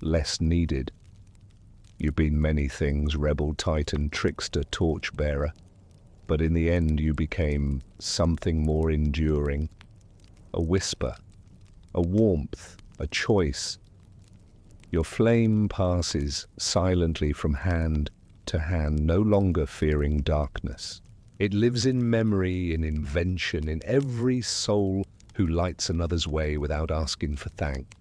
less needed. You've been many things, rebel titan, trickster, torchbearer, but in the end you became something more enduring. A whisper, a warmth, a choice. Your flame passes silently from hand to hand, no longer fearing darkness. It lives in memory, in invention, in every soul who lights another's way without asking for thanks.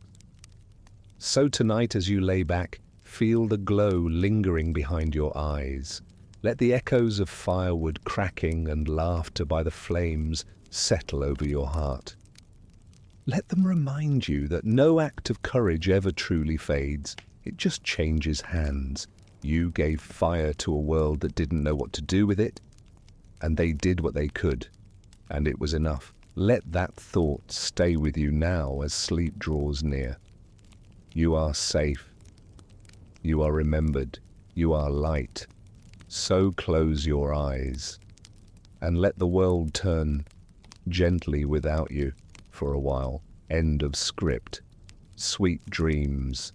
So tonight, as you lay back, feel the glow lingering behind your eyes. Let the echoes of firewood cracking and laughter by the flames settle over your heart. Let them remind you that no act of courage ever truly fades. It just changes hands. You gave fire to a world that didn't know what to do with it, and they did what they could, and it was enough. Let that thought stay with you now as sleep draws near. You are safe. You are remembered. You are light. So close your eyes and let the world turn gently without you for a while. End of script. Sweet dreams.